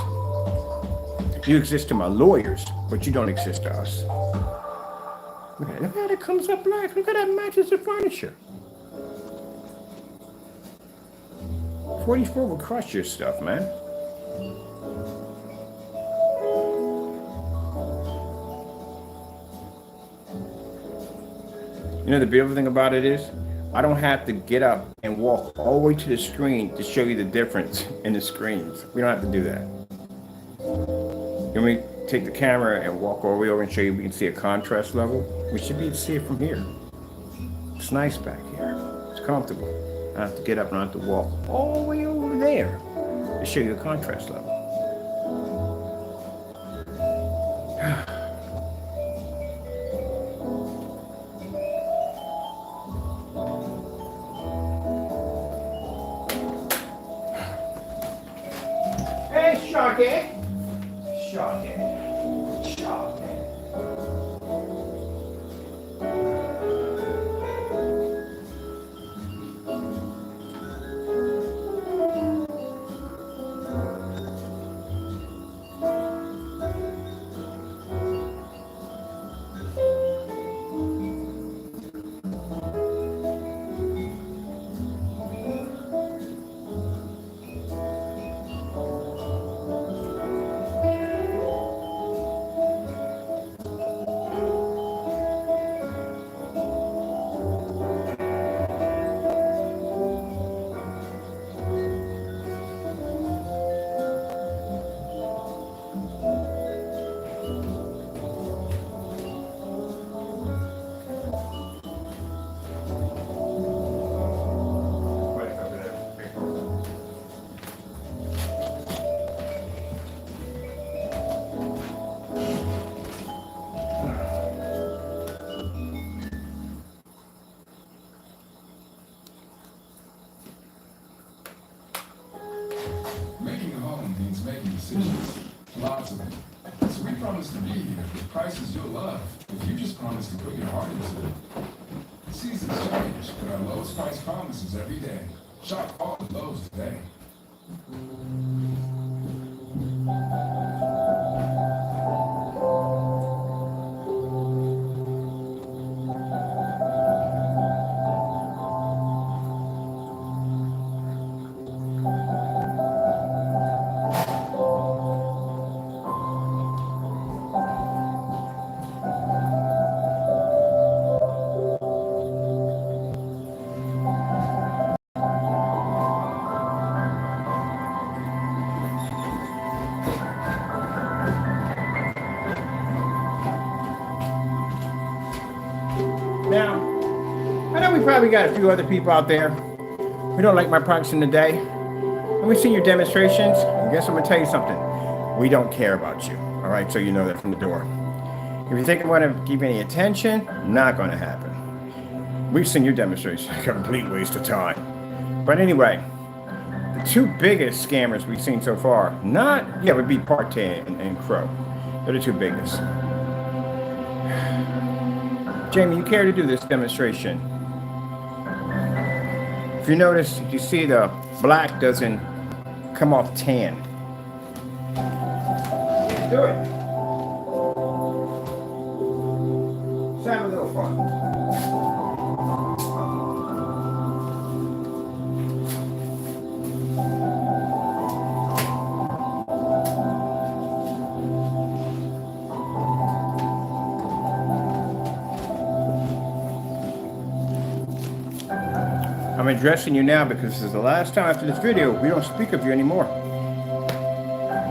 You exist to my lawyers, but you don't exist to us. Look how that comes up black. Look how that matches the furniture. 44 will crush your stuff, man. You know the beautiful thing about it is, I don't have to get up and walk all the way to the screen to show you the difference in the screens. We don't have to do that. You want me to take the camera and walk all the way over and show you we can see a contrast level? We should be able to see it from here. It's nice back here. It's comfortable. I don't have to get up and I don't have to walk all the way over there to show you the contrast level. Hey, Sharky! Sharky. Sharky. Making a home means making decisions. Lots of them. So we promise to be here with prices you'll love if you just promise to put your heart into it. Seasons change, but our lowest price promises every day. Shop all at Lowe's today. Now, I know we probably got a few other people out there who don't like my products in the day. And we've seen your demonstrations. I guess I'm gonna tell you something. We don't care about you. All right, so you know that from the door. If you think I want to give you any attention, not gonna happen. We've seen your demonstration, a complete waste of time. But anyway, the two biggest scammers we've seen so far, would be Partey and CROW. They're the two biggest. Jamie, you care to do this demonstration? If you notice, you see the black doesn't come off tan. Let's do it. Let's have a little fun. I'm addressing you now because this is the last time after this video we don't speak of you anymore.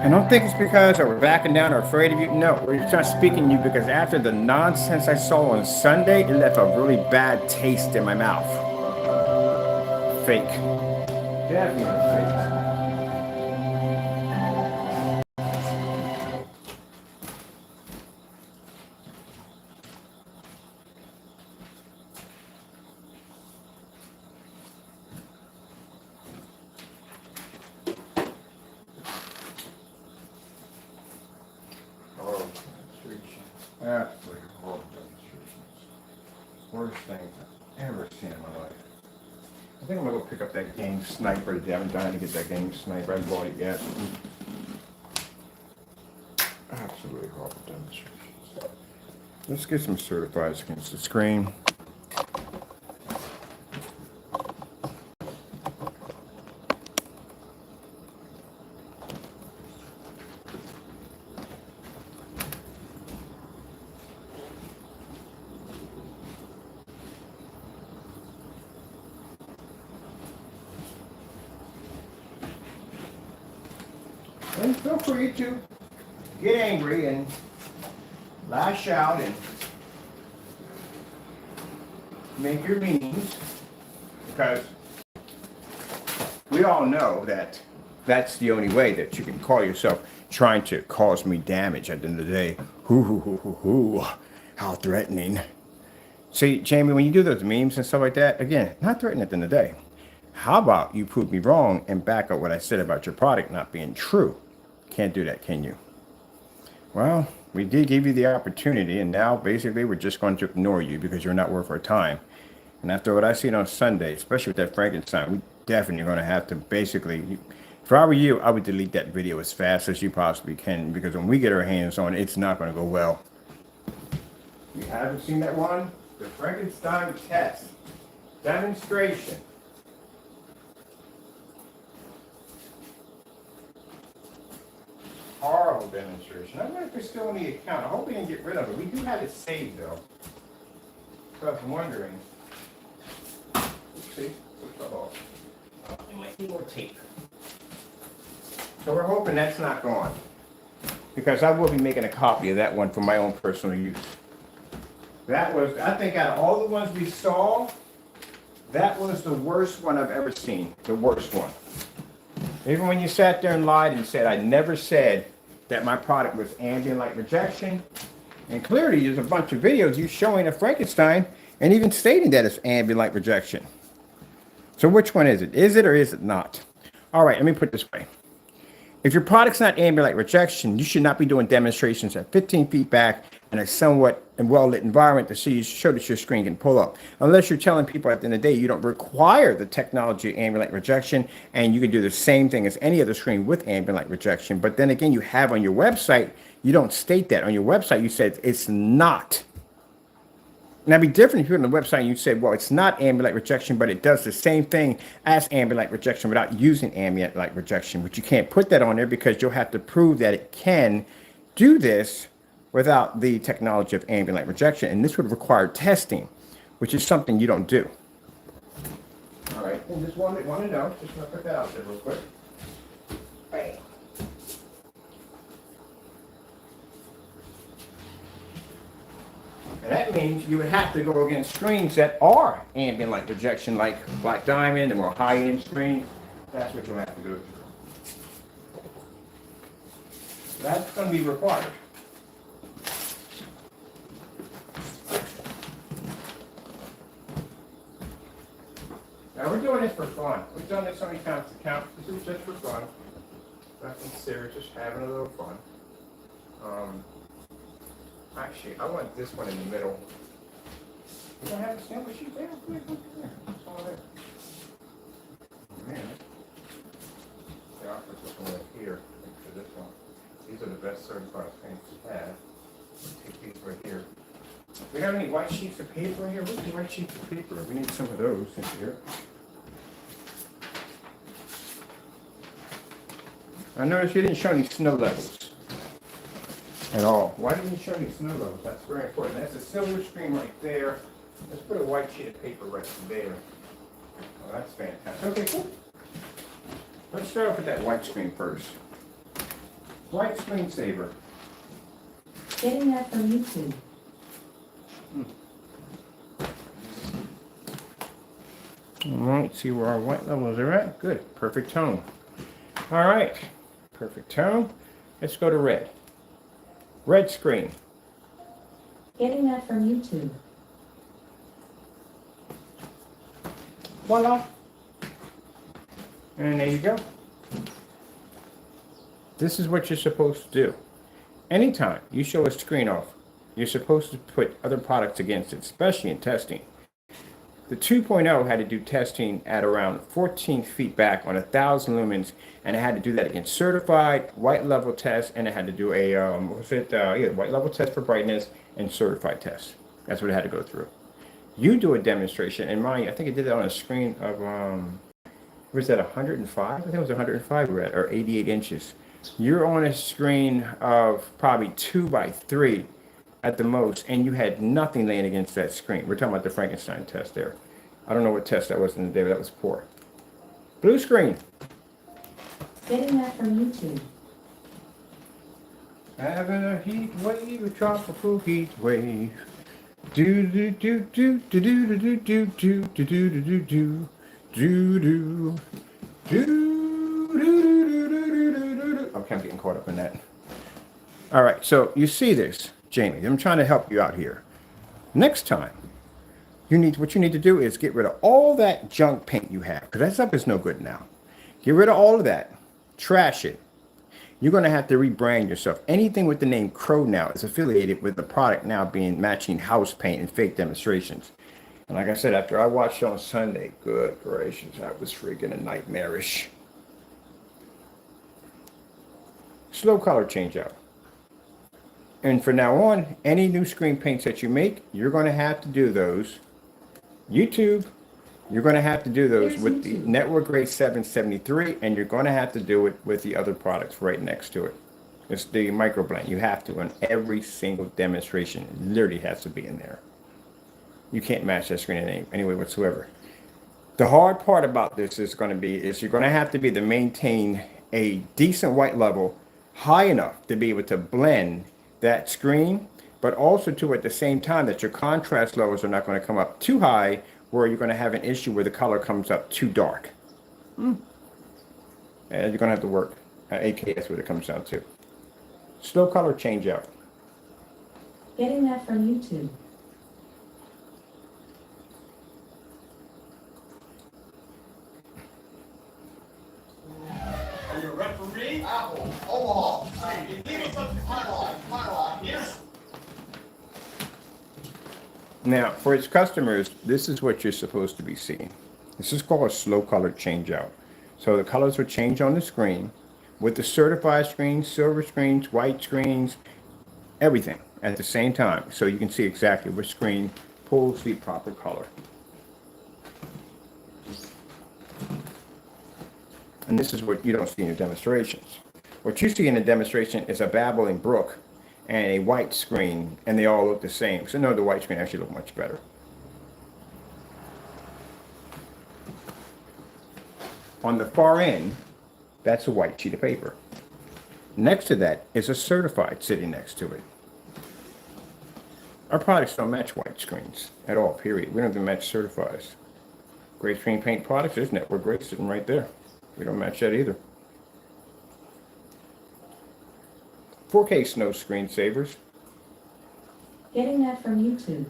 And don't think it's because we're backing down or afraid of you. No, we're just not speaking to you because after the nonsense I saw on Sunday, it left a really bad taste in my mouth. Fake. Definitely fake. Oh, absolutely horrible demonstrations. Worst things I've ever seen in my life. I think I'm gonna go pick up that game sniper today. I'm dying to get that game sniper. I haven't bought it yet. Absolutely horrible demonstrations. Let's get some certifieds against the screen. And feel free to get angry and lash out and make your means, because we all know that that's the only way that you can call yourself trying to cause me damage at the end of the day. Hoo, how threatening. See, Jamie, when you do those memes and stuff like that, again, not threatening at the end of the day. How about you prove me wrong and back up what I said about your product not being true? Can't do that, can you? Well, we did give you the opportunity, and now basically we're just going to ignore you because you're not worth our time. And after what I seen on Sunday, especially with that Frankenstein, we definitely going to have to basically, if I were you, I would delete that video as fast as you possibly can, because when we get our hands on it, it's not going to go well. You haven't seen that one? The Frankenstein test demonstration. Horrible demonstration. I wonder if it's still in the account. I hope we didn't get rid of it. We do have it saved though. So I was wondering. Let's see. Oh, we might need more tape. So we're hoping that's not gone, because I will be making a copy of that one for my own personal use. That was, I think, out of all the ones we saw, that was the worst one I've ever seen. The worst one. Even when you sat there and lied and said, I never said that my product was ambient light rejection. And clearly there's a bunch of videos you showing a Frankenstein and even stating that it's ambient light rejection. So which one is it? Is it or is it not? All right, let me put it this way. If your product's not ambient light rejection, you should not be doing demonstrations at 15 feet back in a somewhat well-lit environment to show that your screen can pull up. Unless you're telling people at the end of the day you don't require the technology of ambient light rejection, and you can do the same thing as any other screen with ambient light rejection. But then again, you have on your website, you don't state that. On your website, you said it's not. And that'd be different if you're on the website and you said, well, it's not ambient light rejection, but it does the same thing as ambient light rejection without using ambient light rejection. But you can't put that on there because you'll have to prove that it can do this without the technology of ambient light rejection. And this would require testing, which is something you don't do. All right, and just want to know, just want to put that out there real quick. Bam. And that means you would have to go against screens that are ambient light rejection, like Black Diamond and more high-end screens. That's what you'll have to go through. That's going to be required. Now we're doing this for fun. We've done this so many times to count. This is just for fun. Nothing serious, just having a little fun. Actually, I want this one in the middle. You don't have a sample sheet there? It's all there. Man. Yeah, I'll put this one right here. For this one. These are the best certified things to have. Take these right here. We have any white sheets of paper here? What's the white sheets of paper? We need some of those in here. I noticed you didn't show any snow levels at all. Why didn't you show any snow levels? That's very important. That's a silver screen right there. Let's put a white sheet of paper right there. Oh, that's fantastic. Okay, cool. Let's start off with that white screen first. White screensaver. Getting that from YouTube. All right, see where our white levels are at. Good, perfect tone. All right, perfect tone. Let's go to red. Red screen. Getting that from YouTube. Voila. And there you go. This is what you're supposed to do. Anytime you show a screen off, you're supposed to put other products against it, especially in testing. The 2.0 had to do testing at around 14 feet back on 1,000 lumens, and it had to do that against certified white level tests, and it had to do a white level test for brightness and certified tests. That's what it had to go through. You do a demonstration, and mind you, I think it did that on a screen of was that 105? I think it was 105 red or 88 inches. You're on a screen of probably 2 by 3 at the most, and you had nothing laying against that screen. We're talking about the Frankenstein test there. I don't know what test that was in the day, but that was poor. Blue screen. Getting that from YouTube. Having a heat wave, a tropical heat wave. Do do do do do do do do do do do do do do do do do. Okay, I'm getting caught up in that. All right, so you see this, Jamie. I'm trying to help you out here. Next time, what you need to do is get rid of all that junk paint you have, because that stuff is no good now. Get rid of all of that. Trash it. You're going to have to rebrand yourself. Anything with the name CROW now is affiliated with the product now being matching house paint and fake demonstrations. And like I said, after I watched on Sunday, good gracious, that was freaking nightmarish. Slow color change out. And from now on, any new screen paints that you make, you're going to have to do those. YouTube, you're going to have to do those with the Network Grade 773, and you're going to have to do it with the other products right next to it. It's the microblend. You have to on every single demonstration. It literally has to be in there. You can't match that screen in any way whatsoever. The hard part about this is you're going to have to be to maintain a decent white level high enough to be able to blend that screen, but also to at the same time that your contrast levels are not going to come up too high where you're going to have an issue where the color comes up too dark. And you're going to have to work AKS what it comes down to. Slow color change out. Getting that from YouTube. Are you a referee? Apple, Omaha. Hey, give me some pylon here. Now, for its customers, this is what you're supposed to be seeing. This is called a slow color change out. So the colors will change on the screen with the certified screens, silver screens, white screens, everything at the same time. So you can see exactly which screen pulls the proper color. And this is what you don't see in your demonstrations. What you see in a demonstration is a babbling brook and a white screen, and they all look the same. So no, the white screen actually look much better. On the far end, that's a white sheet of paper. Next to that is a certified sitting next to it. Our products don't match white screens at all, period. We don't even match certifieds. Gray screen paint products, there's Network Grade sitting right there. We don't match that either. 4K snow screensavers. Getting that from YouTube.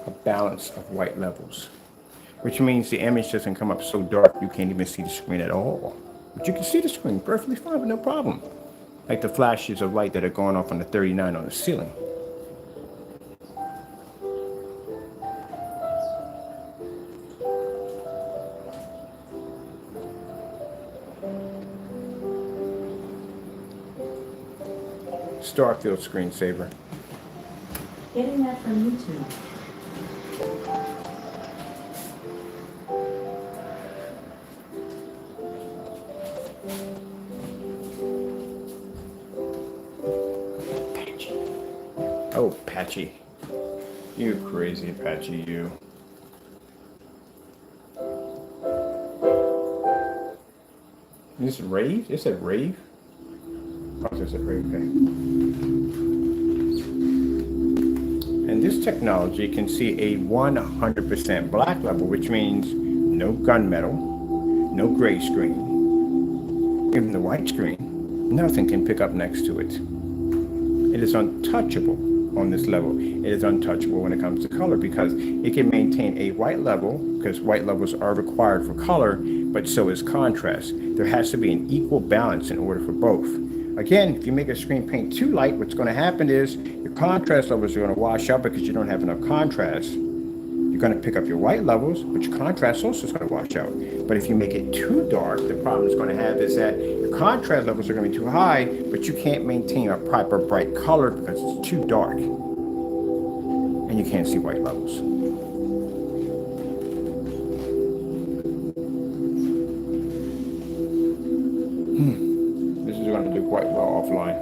A balance of white levels, which means the image doesn't come up so dark you can't even see the screen at all. But you can see the screen perfectly fine with no problem. Like the flashes of light that are going off on the 39 on the ceiling. Starfield screensaver. Getting that from YouTube. Apache. You crazy Apache, you. This rave? It said rave? Oh, it said rave, okay. And this technology can see a 100% black level, which means no gunmetal, no gray screen, even the white screen, nothing can pick up next to it. It is untouchable on this level. It is untouchable when it comes to color because it can maintain a white level, because white levels are required for color, but so is contrast. There has to be an equal balance in order for both. Again, if you make a screen paint too light, what's going to happen is your contrast levels are going to wash out because you don't have enough contrast. You're going to pick up your white levels, but your contrast also is going to wash out. But if you make it too dark, the problem it's going to have is that your contrast levels are going to be too high, but you can't maintain a proper bright color because it's too dark. And you can't see white levels. This is going to do quite well offline.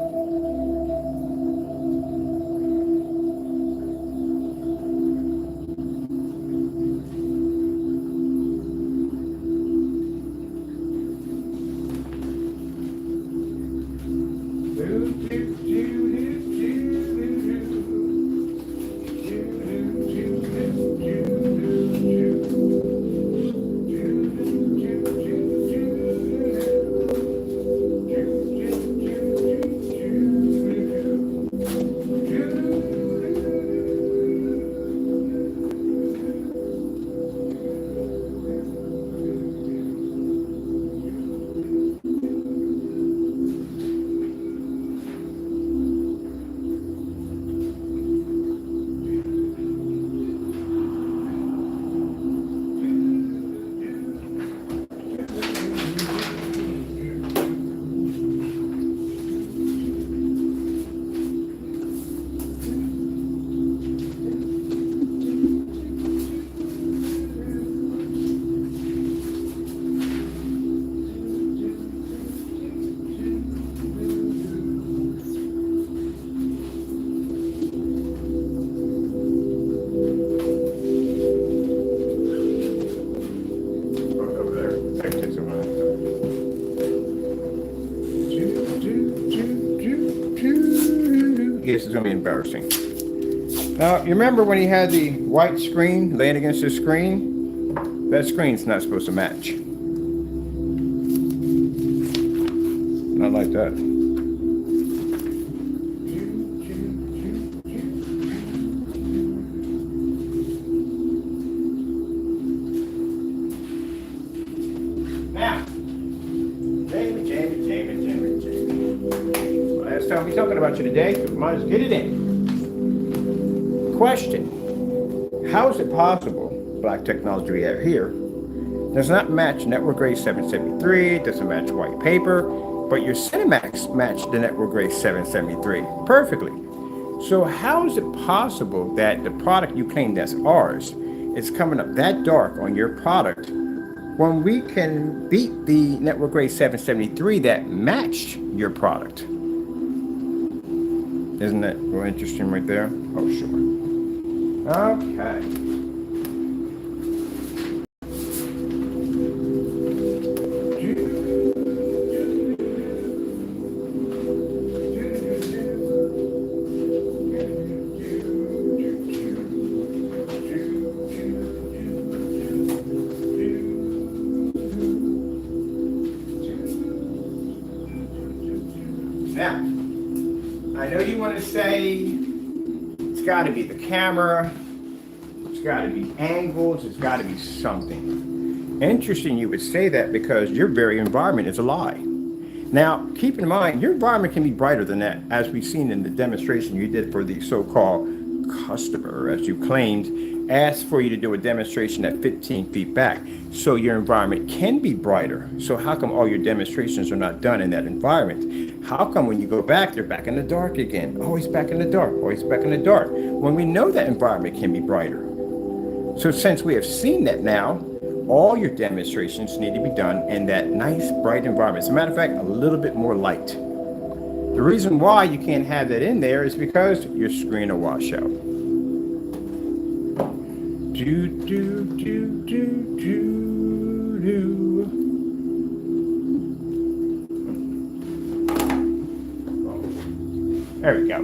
Yes, it's going to be embarrassing. Now, you remember when he had the white screen laying against the screen? That screen's not supposed to match. Not like that. Now, Jamie. Last time we talking about you today, so we might as well get it in. Question: how is it possible, black technology we have here, does not match network grade 773, doesn't match white paper, but your Cinemax matched the network grade 773 perfectly? So how is it possible that the product you claim that's ours is coming up that dark on your product when we can beat the network grade 773 that matched your product? Isn't that real interesting right there? Oh, sure. Okay. Now, I know you want to say it's got to be the camera, it's got to be angles, it's got to be something. Interesting you would say that because your very environment is a lie. Now, keep in mind, your environment can be brighter than that, as we've seen in the demonstration you did for the so-called customer, as you claimed, asked for you to do a demonstration at 15 feet back. So your environment can be brighter. So how come all your demonstrations are not done in that environment? How come when you go back, they're back in the dark again? Always back in the dark, always back in the dark, when we know that environment can be brighter. So since we have seen that now, all your demonstrations need to be done in that nice, bright environment. As a matter of fact, a little bit more light. The reason why you can't have that in there is because your screen will wash out. Do, do, do, do, do, do. There we go.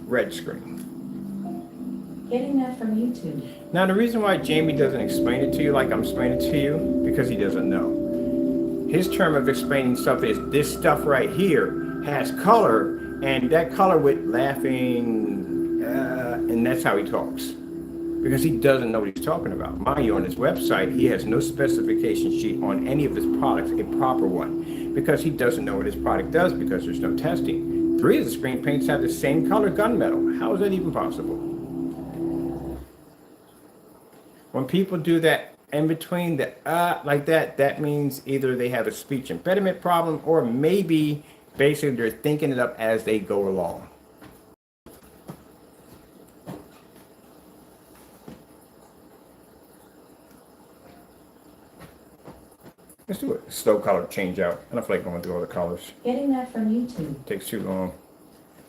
Red screen. Getting that from YouTube. Now the reason why Jamie doesn't explain it to you like I'm explaining it to you, because he doesn't know. His term of explaining stuff is this stuff right here has color, and that color with laughing, and that's how he talks. Because he doesn't know what he's talking about. Mind you, on his website, he has no specification sheet on any of his products, a proper one, because he doesn't know what his product does because there's no testing. 3 of the screen paints have the same color gunmetal. How is that even possible? When people do that in between the like that, that means either they have a speech impediment problem or maybe basically they're thinking it up as they go along. Let's do a slow color change out. I don't feel like going through all the colors. Getting that from YouTube. Takes too long.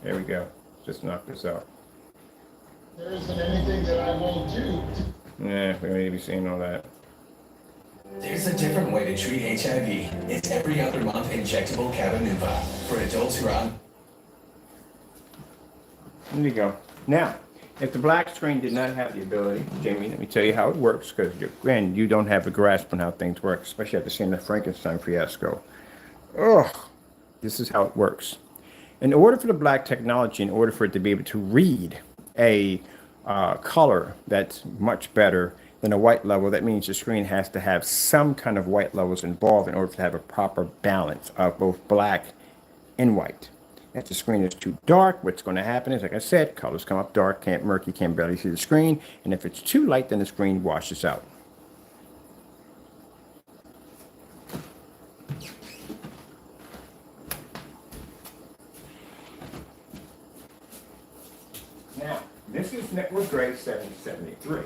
There we go. Just knock this out. There isn't anything that I won't do. Yeah, we don't need to be seeing all that. There's a different way to treat HIV. It's every other month injectable Cabenuva for adults who are on. There you go. Now, if the black screen did not have the ability, Jamie, let me tell you how it works, because again, you don't have a grasp on how things work, especially after seeing the Frankenstein fiasco. Ugh, this is how it works. In order for the black technology, in order for it to be able to read a color that's much better than a white level, that means the screen has to have some kind of white levels involved in order to have a proper balance of both black and white. If the screen is too dark, what's going to happen is, like I said, colors come up dark, can't murky, can't barely see the screen, and if it's too light, then the screen washes out. Now, this is Network Gray 773.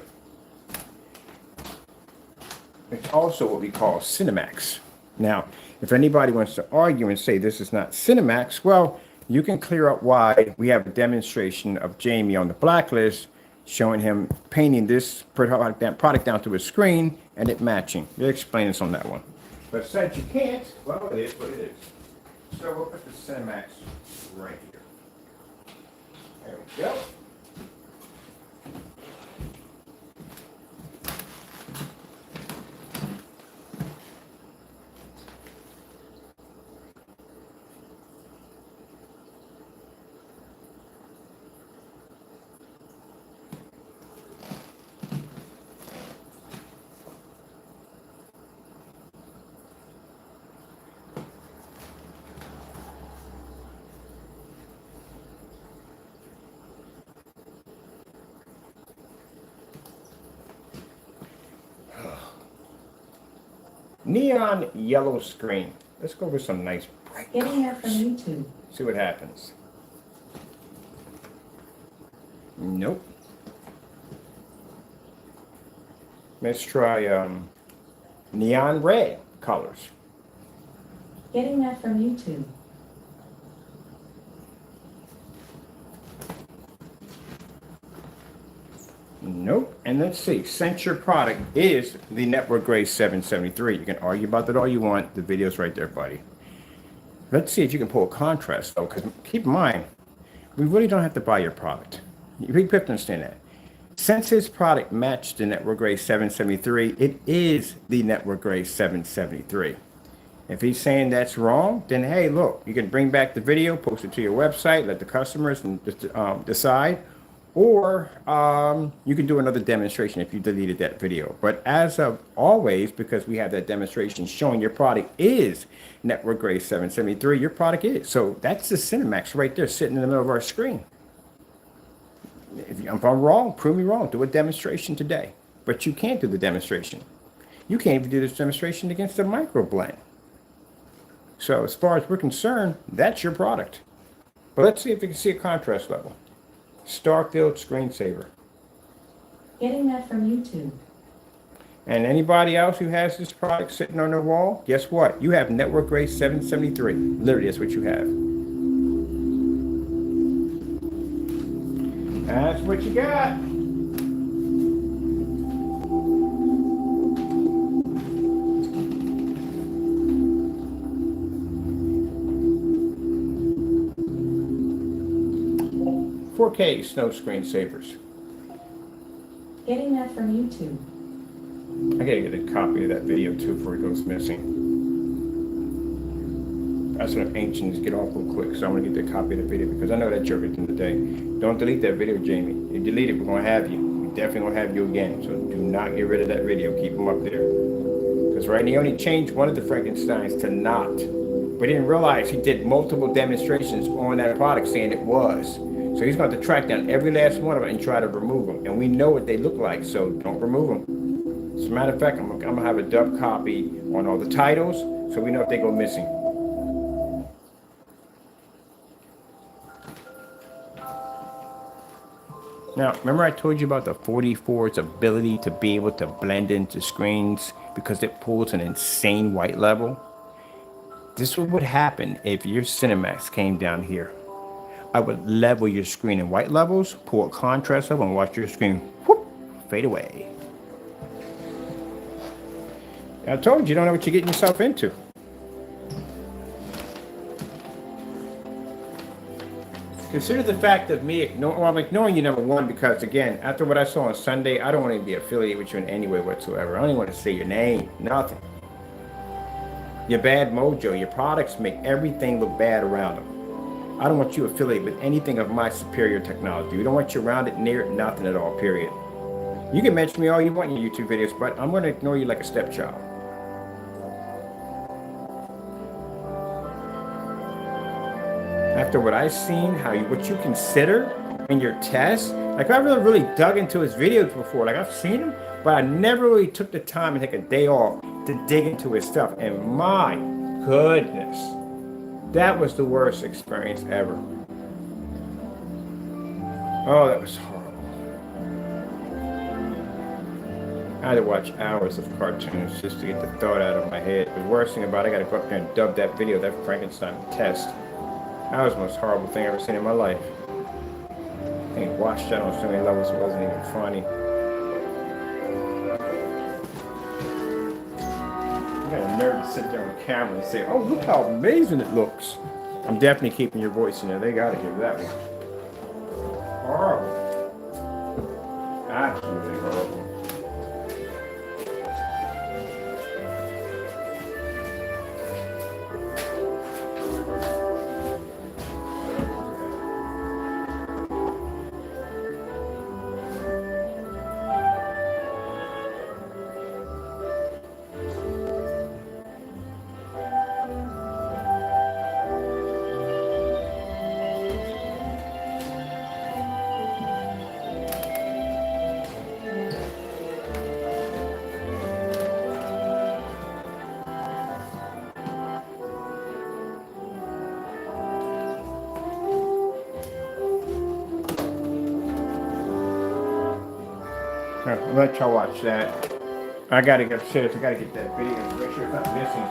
It's also what we call Cinemax. Now, if anybody wants to argue and say this is not Cinemax, well, you can clear up why we have a demonstration of Jamie on the blacklist showing him painting this product down to his screen and it matching. They'll explain this on that one. But since you can't, well, it is what it is. So we'll put the Cinemax right here. There we go. Neon yellow screen. Let's go with some nice bright Getting that from colors. YouTube. See what happens. Nope. Let's try neon red colors. Getting that from YouTube. Nope. And let's see, since your product is the Network Gray 773, you can argue about that all you want. The video's right there, buddy. Let's see if you can pull a contrast, though, because keep in mind, we really don't have to buy your product. You have to understand that. Since his product matched the Network Gray 773, it is the Network Gray 773. If he's saying that's wrong, then hey, look, you can bring back the video, post it to your website, let the customers decide. Or you can do another demonstration if you deleted that video. But as of always, because we have that demonstration showing your product is Network Gray 773, your product is. So that's the Cinemax right there sitting in the middle of our screen. If I'm wrong, prove me wrong. Do a demonstration today. But you can't do the demonstration. You can't even do this demonstration against the microblend. So as far as we're concerned, that's your product. But let's see if we can see a contrast level. Starfield screensaver. Getting that from YouTube. And anybody else who has this product sitting on their wall, guess what? You have network grade 773. Literally, that's what you have. That's what you got. $4K snow screensavers. Getting that from YouTube. I gotta get a copy of that video too before it goes missing. That's what ancients get off real quick, so I'm gonna get the copy of the video because I know that you're everything today. Don't delete that video, Jamie. You delete it, we're gonna have you. We definitely gonna have you again. So do not get rid of that video. Keep them up there. Because right now he only changed one of the Frankensteins to not. We didn't realize he did multiple demonstrations on that product saying it was. So he's going to track down every last one of them and try to remove them. And we know what they look like, so don't remove them. As a matter of fact, I'm going to have a dub copy on all the titles so we know if they go missing. Now, remember I told you about the 44's ability to be able to blend into screens because it pulls an insane white level? This would happen if your Cinemax came down here. I would level your screen in white levels, pull a contrast up, and watch your screen whoop, fade away. I told you, don't know what you're getting yourself into. Consider the fact of me I'm ignoring you, number one, because again, after what I saw on Sunday, I don't want to be affiliated with you in any way whatsoever. I don't even want to say your name, nothing. Your bad mojo, your products make everything look bad around them. I don't want you affiliated with anything of my superior technology. We don't want you around it, near it, nothing at all, period. You can mention me all you want in your YouTube videos, but I'm going to ignore you like a stepchild. After what I've seen, what you consider in your tests, like I've really dug into his videos before. Like I've seen him, but I never really took the time and take a day off to dig into his stuff. And my goodness, that was the worst experience ever. Oh, that was horrible. I had to watch hours of cartoons just to get the thought out of my head. The worst thing about it, I got to go up there and dub that video, that Frankenstein test. That was the most horrible thing I've ever seen in my life. I think watched that on so many levels, it wasn't even funny. I got a nerve to sit there on camera and say, oh, look how amazing it looks. I'm definitely keeping your voice in there. They got to hear that one. Horrible. Absolutely horrible. I'll let y'all watch that. I gotta get upstairs. I gotta get that video and make sure it's not missing.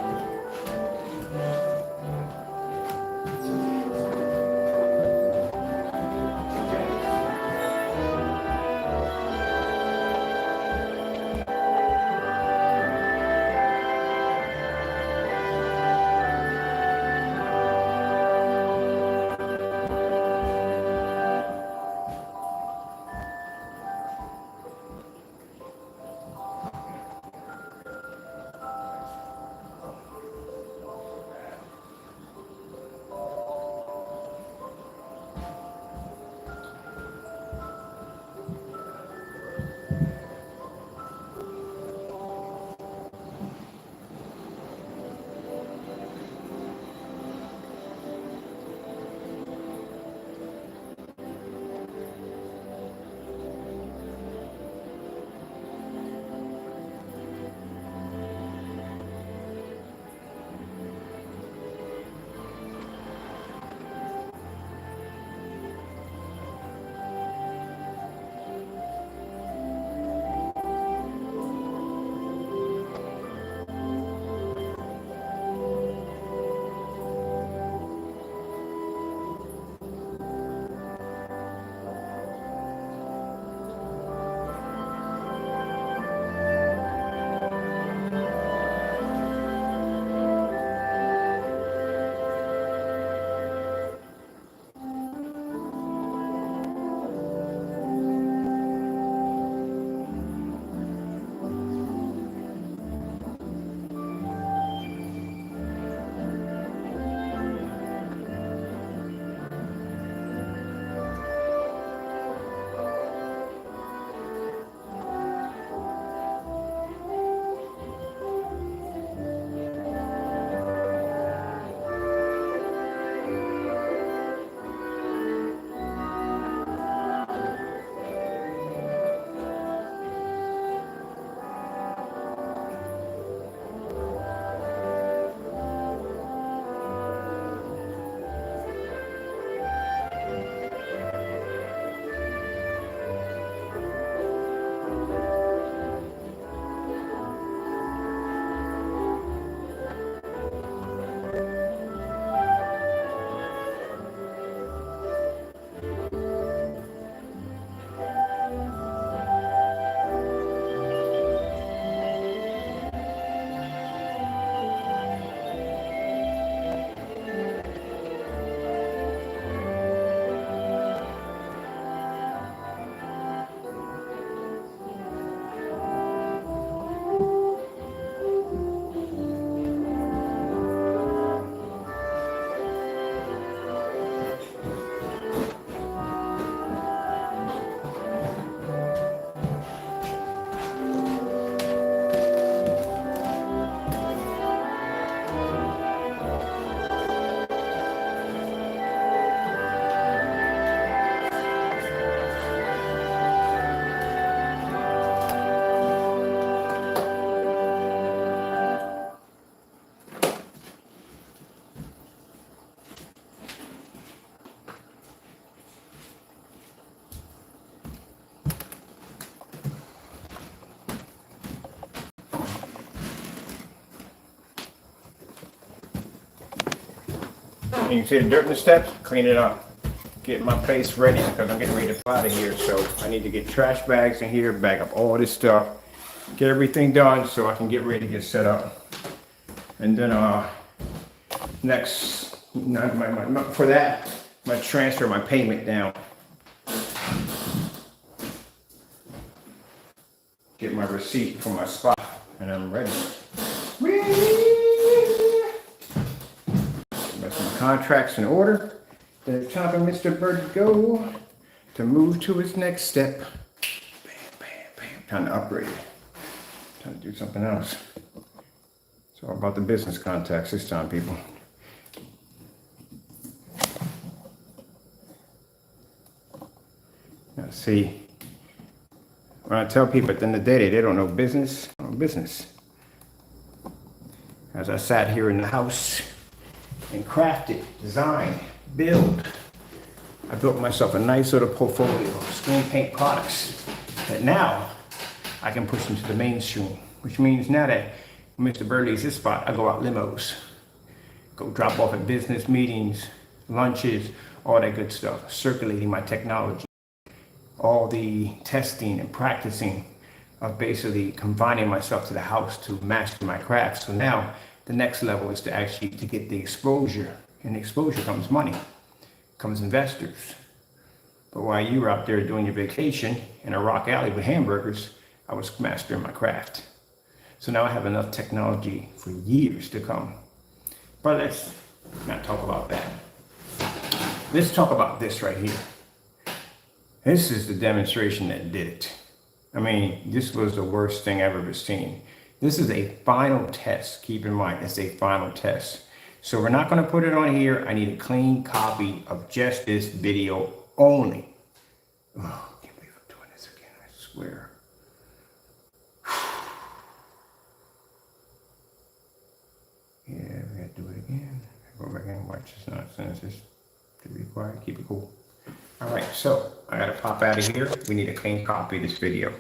You can see the dirt in the steps, clean it up. Get my place ready because I'm getting ready to fly out of here. So I need to get trash bags in here, bag up all this stuff, get everything done so I can get ready to get set up. And then next, for that, I transfer my payment down. Get my receipt for my spot, and I'm ready. That's my contracts in order. Then it's time for Mr. Bird to go to move to his next step. Bam, bam, bam. Time to upgrade. Time to do something else. It's all about the business contacts this time, people. Now, see, when I tell people at the end of the day they don't know business, business. As I sat here in the house and crafted, designed, build, I built myself a nice little portfolio of screen paint products that now I can push into the mainstream, which means now that Mr. Bird leaves his spot, I go out limos, go drop off at business meetings, lunches, all that good stuff, circulating my technology, all the testing and practicing of basically confining myself to the house to master my craft. So now the next level is to actually to get the exposure, and the exposure comes money, comes investors. But while you were out there doing your vacation in a rock alley with hamburgers, I was mastering my craft. So now I have enough technology for years to come. But let's not talk about that. Let's talk about this right here. This is the demonstration that did it. I mean, this was the worst thing I've ever seen. This is a final test. Keep in mind, it's a final test. So we're not going to put it on here. I need a clean copy of just this video only. Oh, I can't believe I'm doing this again, I swear. Yeah, we got to do it again. Go back and watch this nonsense. Just to be quiet, keep it cool. All right, so I got to pop out of here. We need a clean copy of this video.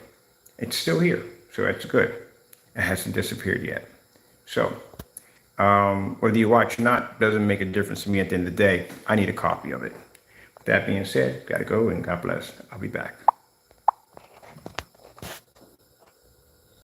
It's still here, so that's good. It hasn't disappeared yet. So whether you watch or not doesn't make a difference to me at the end of the day. I need a copy of it. With that being said, got to go, and God bless. I'll be back.